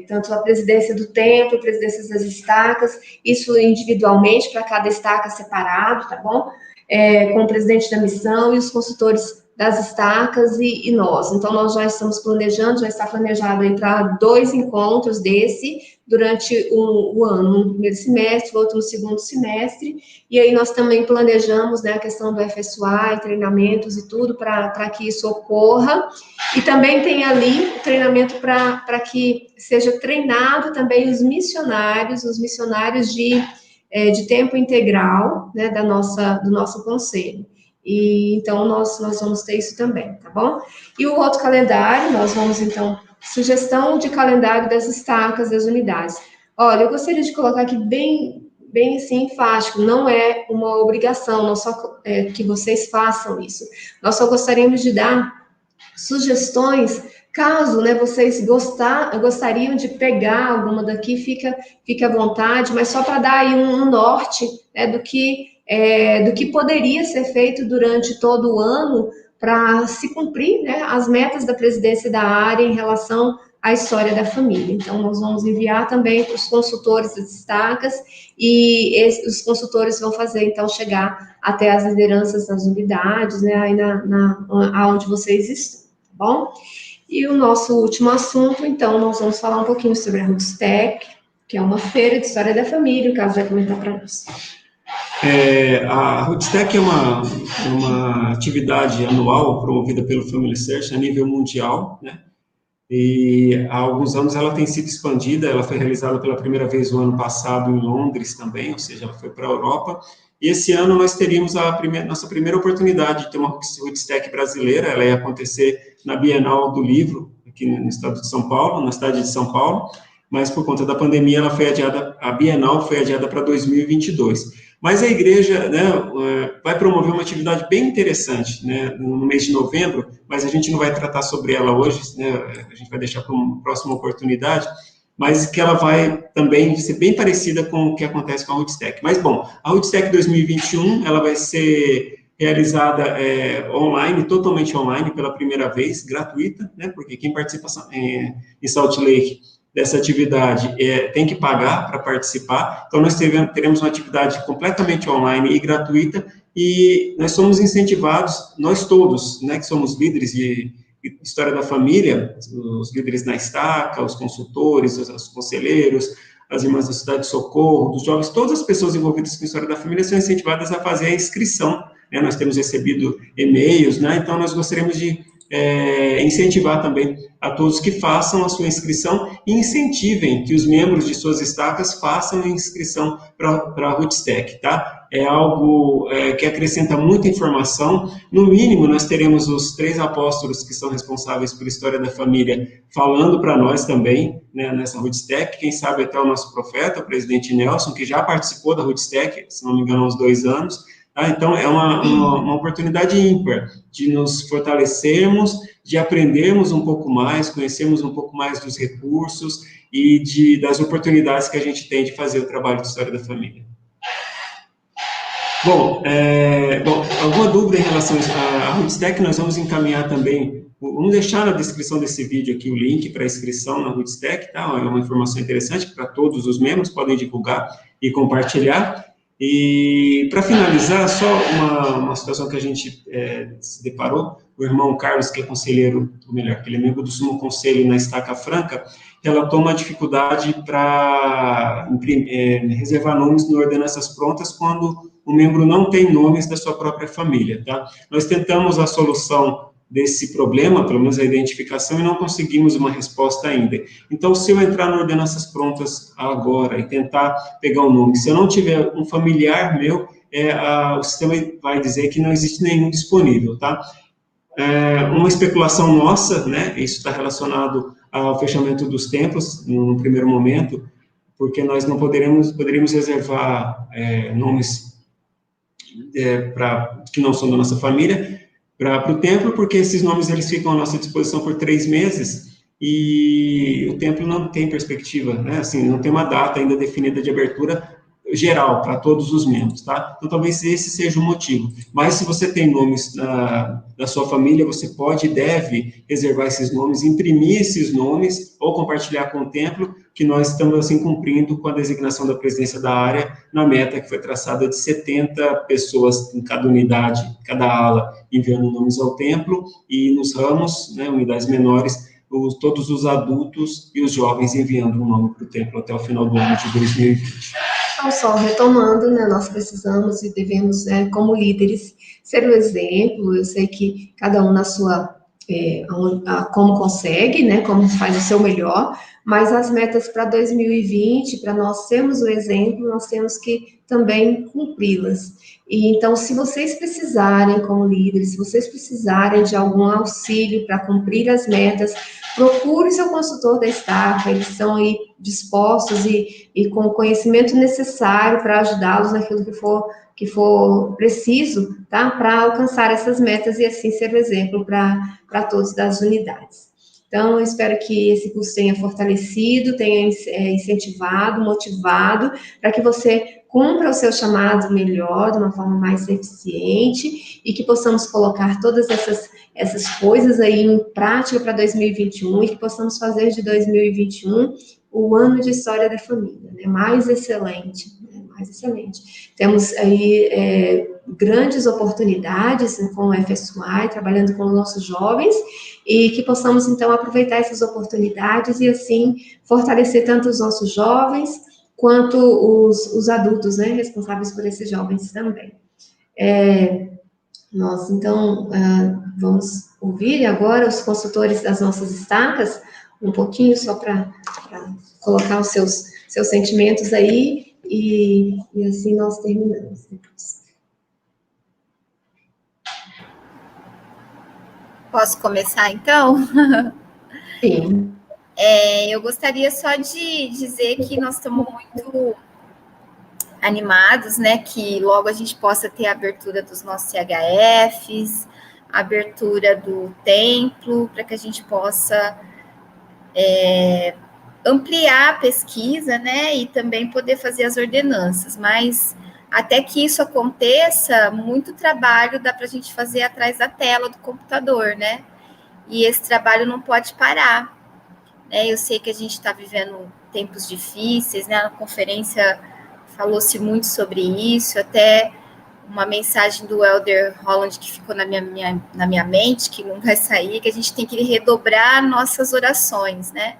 tanto a presidência do templo, a presidência das estacas, isso individualmente, para cada estaca separado, tá bom? Com o presidente da missão e os consultores das estacas e nós. Então, nós já estamos planejando, já está planejado entrar 2 encontros durante o ano, um no primeiro semestre, outro no segundo semestre, e aí nós também planejamos, né, a questão do FSUA, treinamentos e tudo, para que isso ocorra, e também tem ali o treinamento para que seja treinado também os missionários de tempo integral, né, do nosso conselho. E então nós vamos ter isso também, tá bom? E o outro calendário, nós vamos então, sugestão de calendário das estacas, das unidades. Olha, eu gostaria de colocar aqui bem assim, enfático, não é uma obrigação, não só que vocês façam isso. Nós só gostaríamos de dar sugestões, caso, né, vocês gostariam de pegar alguma daqui, fica à vontade, mas só para dar aí um norte, né, do que poderia ser feito durante todo o ano para se cumprir, né, as metas da presidência da área em relação à história da família. Então, nós vamos enviar também para os consultores das estacas e os consultores vão fazer, então, chegar até as lideranças das unidades, né, aí aonde vocês estão, tá bom? E o nosso último assunto, então, nós vamos falar um pouquinho sobre a Rootstech, que é uma feira de história da família, o Carlos vai comentar para nós. A Rootstech é uma atividade anual promovida pelo Family Search a nível mundial, né? E há alguns anos ela tem sido expandida, ela foi realizada pela primeira vez no ano passado em Londres também, ou seja, ela foi para a Europa, e esse ano nós teríamos nossa primeira oportunidade de ter uma Rootstech brasileira, ela ia acontecer na Bienal do Livro, aqui no estado de São Paulo, na cidade de São Paulo, mas por conta da pandemia a Bienal foi adiada para 2022. Mas a igreja, né, vai promover uma atividade bem interessante, né, no mês de novembro, mas a gente não vai tratar sobre ela hoje, né, a gente vai deixar para uma próxima oportunidade, mas que ela vai também ser bem parecida com o que acontece com a Rootstech. Mas, bom, a Rootstech 2021, ela vai ser realizada online, totalmente online, pela primeira vez, gratuita, né, porque quem participa em Salt Lake dessa atividade tem que pagar para participar, então nós teremos uma atividade completamente online e gratuita, e nós somos incentivados, nós todos, né, que somos líderes de história da família, os líderes na estaca, os consultores, os conselheiros, as irmãs da Cidade de Socorro, dos jovens, todas as pessoas envolvidas com a história da família são incentivadas a fazer a inscrição, né, nós temos recebido e-mails, né, então nós gostaríamos de incentivar também a todos que façam a sua inscrição e incentivem que os membros de suas estacas façam a inscrição para a Rootstech, tá? é algo que acrescenta muita informação. No mínimo, nós teremos os 3 apóstolos que são responsáveis por história da família falando para nós também, né, nessa Rootstack, quem sabe até o nosso profeta, o presidente Nelson, que já participou da Rootstack, se não me engano, há uns 2 anos. Então, é uma oportunidade ímpar de nos fortalecermos, de aprendermos um pouco mais, conhecermos um pouco mais dos recursos e das oportunidades que a gente tem de fazer o trabalho de história da família. Bom, alguma dúvida em relação à Rootstack, nós vamos encaminhar também, vamos deixar na descrição desse vídeo aqui o link para inscrição na Rootstack, tá? É uma informação interessante para todos os membros, podem divulgar e compartilhar. E, para finalizar, só uma situação que a gente se deparou, o irmão Carlos, que é conselheiro, ou melhor, que ele é membro do Sumo Conselho na Estaca Franca, relatou uma dificuldade para reservar nomes no Ordenanças Prontas quando o membro não tem nomes da sua própria família, tá? Nós tentamos a solução desse problema, pelo menos a identificação, e não conseguimos uma resposta ainda. Então, se eu entrar no Ordenanças Prontas agora e tentar pegar um nome, se eu não tiver um familiar meu, o sistema vai dizer que não existe nenhum disponível, tá? Uma especulação nossa, né, isso está relacionado ao fechamento dos templos, no primeiro momento, porque nós não poderíamos reservar nomes que não são da nossa família, para o templo, porque esses nomes eles ficam à nossa disposição por 3 meses e o templo não tem perspectiva, né? Assim, não tem uma data ainda definida de abertura geral para todos os membros, tá? Então, talvez esse seja o motivo. Mas, se você tem nomes da sua família, você pode e deve reservar esses nomes, imprimir esses nomes ou compartilhar com o templo, que nós estamos, assim, cumprindo com a designação da presidência da área na meta que foi traçada de 70 pessoas em cada unidade, cada ala, enviando nomes ao templo, e nos ramos, né, unidades menores, todos os adultos e os jovens enviando um nome para o templo até o final do ano de 2020. Então, só retomando, né, nós precisamos e devemos, como líderes, ser o exemplo. Eu sei que cada um na sua, como consegue, né, como faz o seu melhor, mas as metas para 2020, para nós sermos o exemplo, nós temos que também cumpri-las. E então, se vocês precisarem, como líderes, se vocês precisarem de algum auxílio para cumprir as metas, procure seu consultor da estafa, eles são aí dispostos e com o conhecimento necessário para ajudá-los naquilo que for preciso, tá? Para alcançar essas metas e assim ser o exemplo para todos das unidades. Então, eu espero que esse curso tenha fortalecido, tenha incentivado, motivado, para que você cumpra o seu chamado melhor, de uma forma mais eficiente, e que possamos colocar todas essas coisas aí em prática para 2021, e que possamos fazer de 2021 o ano de história da família, né? Mais excelente, né? Mais excelente. Temos aí grandes oportunidades, né, com o FSY, trabalhando com os nossos jovens, e que possamos, então, aproveitar essas oportunidades e, assim, fortalecer tanto os nossos jovens, quanto os adultos, né, responsáveis por esses jovens também. Nós, então, vamos ouvir agora os consultores das nossas estacas, um pouquinho só para colocar os seus sentimentos aí, e assim nós terminamos depois. Posso começar, então? Sim. Eu gostaria só de dizer que nós estamos muito animados, né, que logo a gente possa ter a abertura dos nossos CHFs, a abertura do templo, para que a gente possa ampliar a pesquisa, né, e também poder fazer as ordenanças, mas até que isso aconteça, muito trabalho dá para a gente fazer atrás da tela do computador, né, e esse trabalho não pode parar, né, eu sei que a gente está vivendo tempos difíceis, né, na conferência falou-se muito sobre isso, até uma mensagem do Elder Holland que ficou na minha mente, que não vai sair, que a gente tem que redobrar nossas orações, né,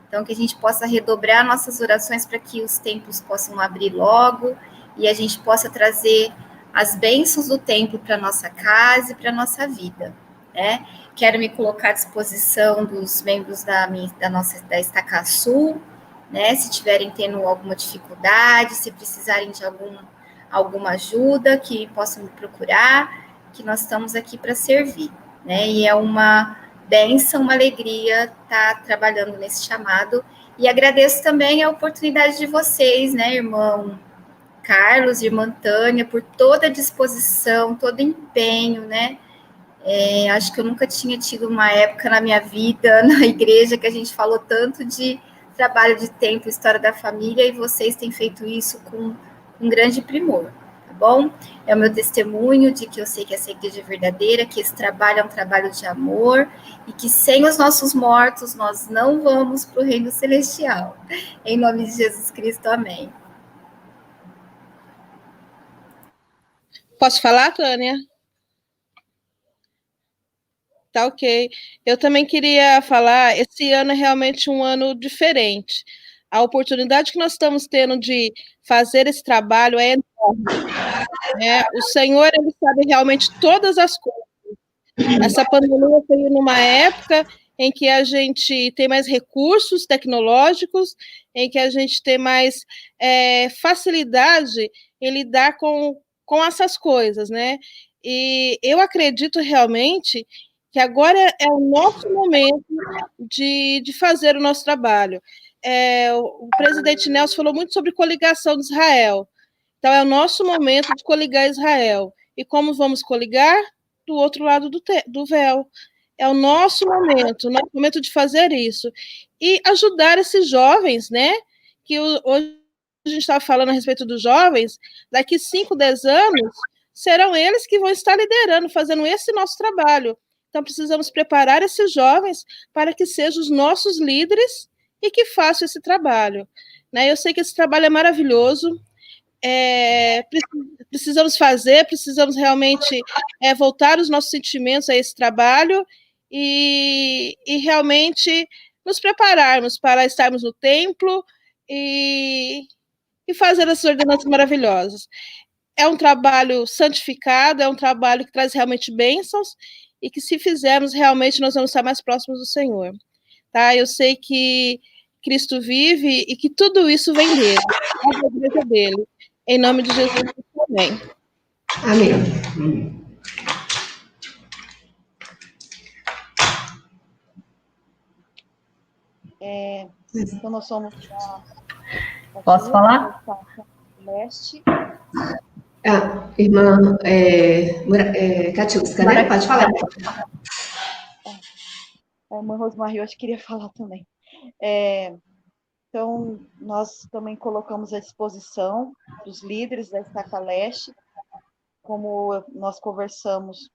então que a gente possa redobrar nossas orações para que os templos possam abrir logo, e a gente possa trazer as bênçãos do templo para a nossa casa e para a nossa vida, né? Quero me colocar à disposição dos membros da Estaca Sul, né? Se tiverem tendo alguma dificuldade, se precisarem de alguma ajuda, que possam me procurar, que nós estamos aqui para servir, né? E é uma bênção, uma alegria estar trabalhando nesse chamado. E agradeço também a oportunidade de vocês, né, irmão Carlos, irmã Tânia, por toda a disposição, todo empenho, né? Acho que eu nunca tinha tido uma época na minha vida, na igreja, que a gente falou tanto de trabalho de tempo, história da família, e vocês têm feito isso com um grande primor, tá bom? É o meu testemunho de que eu sei que essa igreja é verdadeira, que esse trabalho é um trabalho de amor, e que sem os nossos mortos, nós não vamos para o reino celestial. Em nome de Jesus Cristo, amém. Posso falar, Tânia? Tá ok. Eu também queria falar, esse ano é realmente um ano diferente. A oportunidade que nós estamos tendo de fazer esse trabalho é enorme, né? O Senhor, Ele sabe realmente todas as coisas. Essa pandemia veio numa época em que a gente tem mais recursos tecnológicos, em que a gente tem mais facilidade em lidar com essas coisas, né? E eu acredito realmente que agora é o nosso momento de fazer o nosso trabalho. O presidente Nelson falou muito sobre coligação de Israel. Então, é o nosso momento de coligar Israel. E como vamos coligar? Do outro lado do véu. É o nosso momento de fazer isso. E ajudar esses jovens, né? Que hoje a gente estava falando a respeito dos jovens, daqui 5, 10 anos, serão eles que vão estar liderando, fazendo esse nosso trabalho. Então, precisamos preparar esses jovens para que sejam os nossos líderes e que façam esse trabalho. Né? Eu sei que esse trabalho é maravilhoso, precisamos realmente voltar os nossos sentimentos a esse trabalho e realmente nos prepararmos para estarmos no templo e fazer essas ordenanças maravilhosas. É um trabalho santificado, é um trabalho que traz realmente bênçãos e que, se fizermos, realmente nós vamos estar mais próximos do Senhor. Tá? Eu sei que Cristo vive e que tudo isso vem dele, a igreja dele. Em nome de Jesus, amém. Amém. Então, nós somos Posso falar? Leste. Irmã Katiuska, né? Pode falar. A irmã Rosmarie, eu acho que queria falar também. Então, nós também colocamos à disposição dos líderes da Estaca Leste, como nós conversamos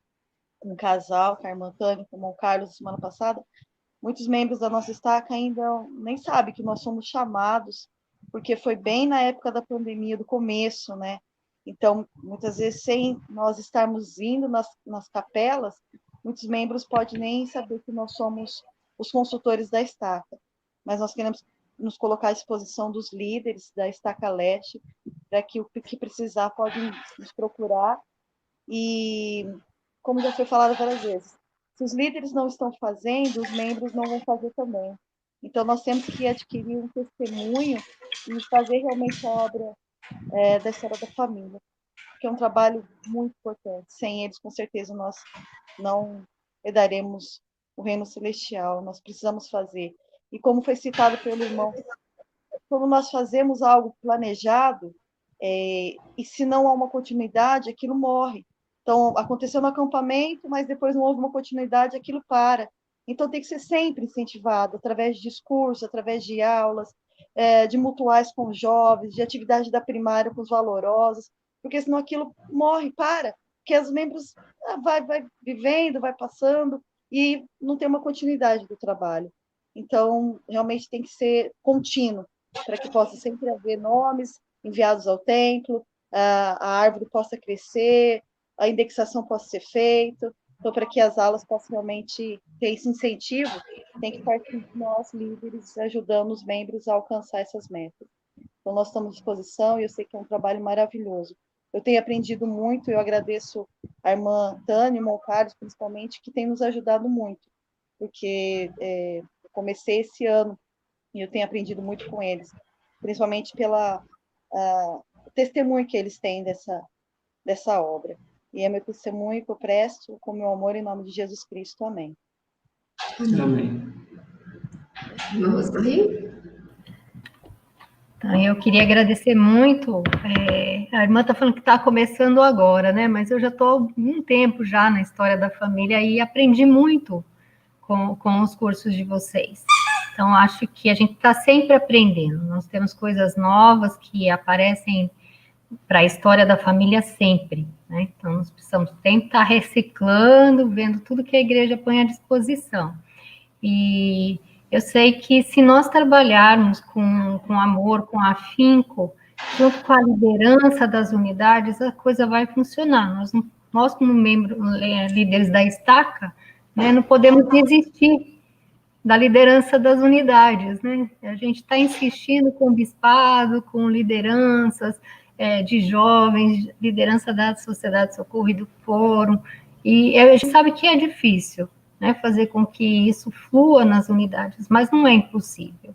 com o casal, com a irmã Tânia, com o irmão Carlos, semana passada, muitos membros da nossa estaca ainda nem sabem que nós somos chamados, porque foi bem na época da pandemia, do começo, né? Então, muitas vezes, sem nós estarmos indo nas capelas, muitos membros podem nem saber que nós somos os consultores da estaca, mas nós queremos nos colocar à disposição dos líderes da Estaca Leste, para que o que precisar podem nos procurar. E, como já foi falado várias vezes, se os líderes não estão fazendo, os membros não vão fazer também. Então, nós temos que adquirir um testemunho e fazer realmente a obra da história da família, que é um trabalho muito importante. Sem eles, com certeza, nós não herdaremos o reino celestial. Nós precisamos fazer. E como foi citado pelo irmão, quando nós fazemos algo planejado, e se não há uma continuidade, aquilo morre. Então, aconteceu no acampamento, mas depois não houve uma continuidade, aquilo para. Então, tem que ser sempre incentivado, através de discurso, através de aulas, de mutuais com os jovens, de atividade da primária com os valorosos, porque senão aquilo morre, para. Porque os membros vai vivendo, vai passando, e não tem uma continuidade do trabalho. Então, realmente tem que ser contínuo, para que possa sempre haver nomes enviados ao templo, a árvore possa crescer, a indexação possa ser feita. Então, para que as aulas possam realmente ter esse incentivo, tem que partir de nós, líderes, ajudando os membros a alcançar essas metas. Então, nós estamos à disposição e eu sei que é um trabalho maravilhoso. Eu tenho aprendido muito, eu agradeço a irmã Tânia e o irmão Carlos, principalmente, que tem nos ajudado muito, porque comecei esse ano e eu tenho aprendido muito com eles, principalmente pela testemunho que eles têm dessa obra. E é meu testemunho que eu presto com meu amor em nome de Jesus Cristo. Amém. Amém. Vamos correr? Então, eu queria agradecer muito. A irmã está falando que está começando agora, né? Mas eu já estou um tempo já na história da família e aprendi muito com os cursos de vocês. Então, acho que a gente está sempre aprendendo. Nós temos coisas novas que aparecem para a história da família sempre, né? Então, nós precisamos sempre estar reciclando, vendo tudo que a igreja põe à disposição. E eu sei que se nós trabalharmos com amor, com afinco, junto com a liderança das unidades, a coisa vai funcionar. Nós como membros, líderes da estaca, né, não podemos desistir da liderança das unidades, né? A gente está insistindo com o bispado, com lideranças de jovens, liderança da Sociedade de Socorro e do Fórum, e a gente sabe que é difícil, né, fazer com que isso flua nas unidades, mas não é impossível.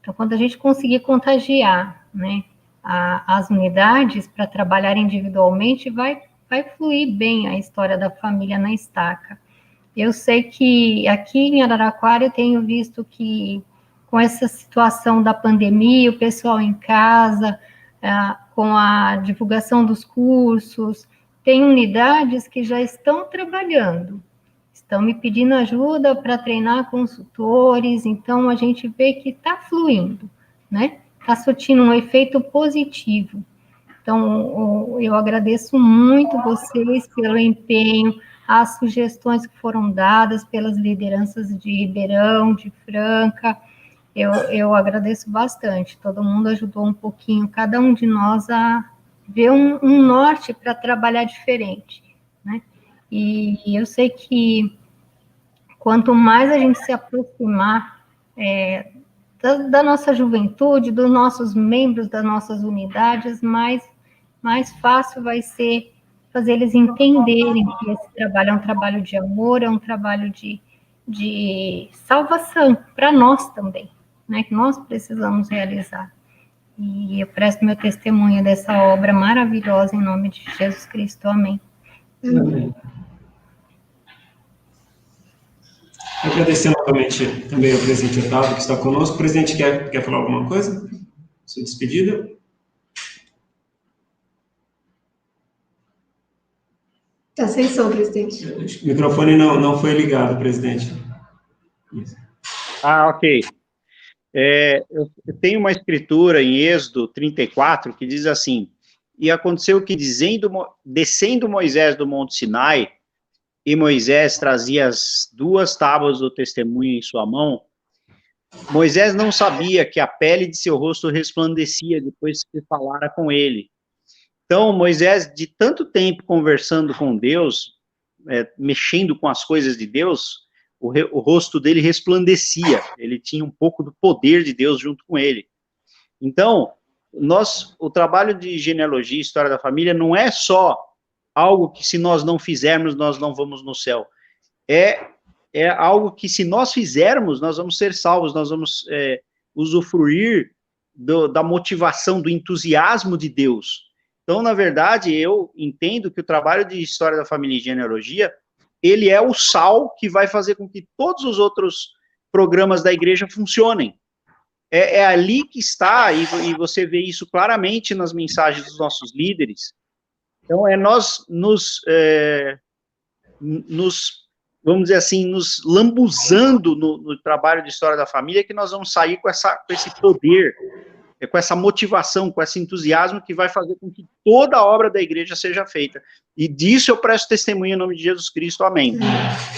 Então, quando a gente conseguir contagiar, né, as unidades para trabalhar individualmente, vai fluir bem a história da família na estaca. Eu sei que aqui em Araraquara eu tenho visto que com essa situação da pandemia, o pessoal em casa, com a divulgação dos cursos, tem unidades que já estão trabalhando, estão me pedindo ajuda para treinar consultores, então a gente vê que está fluindo, né? Está surtindo um efeito positivo. Então, eu agradeço muito vocês pelo empenho, as sugestões que foram dadas pelas lideranças de Ribeirão, de Franca, eu agradeço bastante, todo mundo ajudou um pouquinho, cada um de nós a ver um norte para trabalhar diferente, né? E eu sei que quanto mais a gente se aproximar da nossa juventude, dos nossos membros das nossas unidades, mais fácil vai ser fazer eles entenderem que esse trabalho é um trabalho de amor, é um trabalho de salvação para nós também, né, que nós precisamos realizar. E eu presto meu testemunho dessa obra maravilhosa em nome de Jesus Cristo. Amém. Amém. Agradecer novamente também ao presidente Otávio, que está conosco. O presidente quer falar alguma coisa? Sua despedida? Está sem som, presidente. O microfone não foi ligado, presidente. Isso. Ok. Eu tenho uma escritura em Êxodo 34 que diz assim: e aconteceu que descendo Moisés do Monte Sinai, e Moisés trazia as 2 tábuas do testemunho em sua mão, Moisés não sabia que a pele de seu rosto resplandecia depois que falara com ele. Então, Moisés, de tanto tempo conversando com Deus, mexendo com as coisas de Deus, o rosto dele resplandecia, ele tinha um pouco do poder de Deus junto com ele. Então, o trabalho de genealogia e história da família não é só algo que se nós não fizermos, nós não vamos no céu. É algo que se nós fizermos, nós vamos ser salvos, nós vamos usufruir da motivação, do entusiasmo de Deus. Então, na verdade, eu entendo que o trabalho de história da família e genealogia, ele é o sal que vai fazer com que todos os outros programas da igreja funcionem. É ali que está, e você vê isso claramente nas mensagens dos nossos líderes. Então, nós vamos dizer assim, nos lambuzando no trabalho de história da família, que nós vamos sair com esse poder, com essa motivação, com esse entusiasmo que vai fazer com que toda a obra da igreja seja feita. E disso eu presto testemunho em nome de Jesus Cristo. Amém.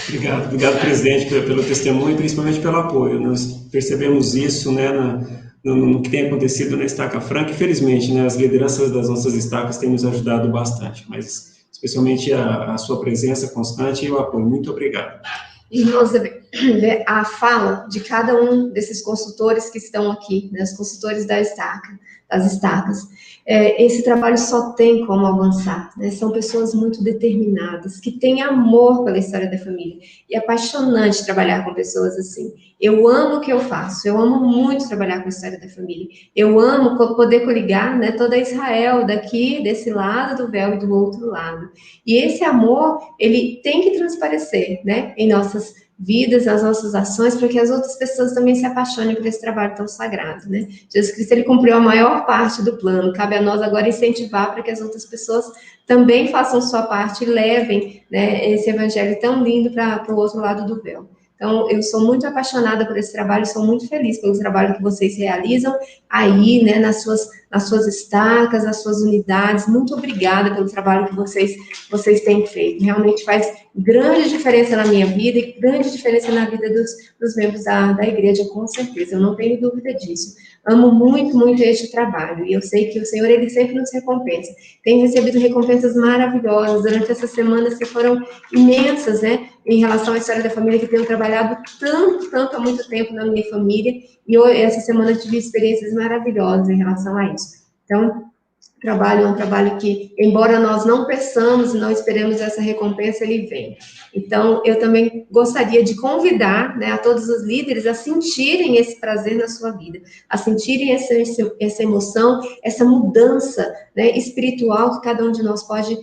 Obrigado, presidente, pelo testemunho e principalmente pelo apoio. Nós percebemos isso, né, no que tem acontecido na Estaca Franca. Infelizmente, né, as lideranças das nossas estacas têm nos ajudado bastante, mas especialmente a sua presença constante e o apoio. Muito obrigado. Irmãos, a fala de cada um desses consultores que estão aqui, né, os consultores das estacas. Esse trabalho só tem como avançar, né? São pessoas muito determinadas, que têm amor pela história da família. E é apaixonante trabalhar com pessoas assim. Eu amo o que eu faço, eu amo muito trabalhar com a história da família. Eu amo poder coligar, né, toda Israel, daqui, desse lado do véu e do outro lado. E esse amor, ele tem que transparecer, né, em nossas vidas, nas nossas ações, para que as outras pessoas também se apaixonem por esse trabalho tão sagrado, né? Jesus Cristo, ele cumpriu a maior parte do plano, cabe a nós agora incentivar para que as outras pessoas também façam sua parte e levem, né, esse evangelho tão lindo para o outro lado do véu. Então, eu sou muito apaixonada por esse trabalho, sou muito feliz pelo trabalho que vocês realizam aí, né, nas suas estacas, nas suas unidades. Muito obrigada pelo trabalho que vocês têm feito. Realmente faz grande diferença na minha vida e grande diferença na vida dos membros da igreja, com certeza, eu não tenho dúvida disso. Amo muito, muito este trabalho, e eu sei que o Senhor, ele sempre nos recompensa. Tenho recebido recompensas maravilhosas durante essas semanas que foram imensas, né, em relação à história da família, que tenho trabalhado tanto há muito tempo na minha família, e essa semana eu tive experiências maravilhosas em relação a isso. Então, é um trabalho que, embora nós não peçamos e não esperemos essa recompensa, ele vem. Então, eu também gostaria de convidar, né, a todos os líderes a sentirem esse prazer na sua vida, a sentirem essa emoção, essa mudança, né, espiritual que cada um de nós pode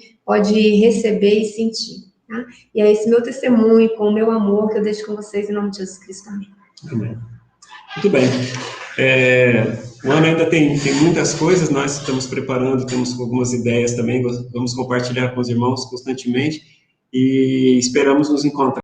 receber e sentir. Tá? E é esse meu testemunho, com o meu amor, que eu deixo com vocês em nome de Jesus Cristo. Amém. Amém. Muito bem. O ano ainda tem muitas coisas, nós estamos preparando, temos algumas ideias também, vamos compartilhar com os irmãos constantemente e esperamos nos encontrar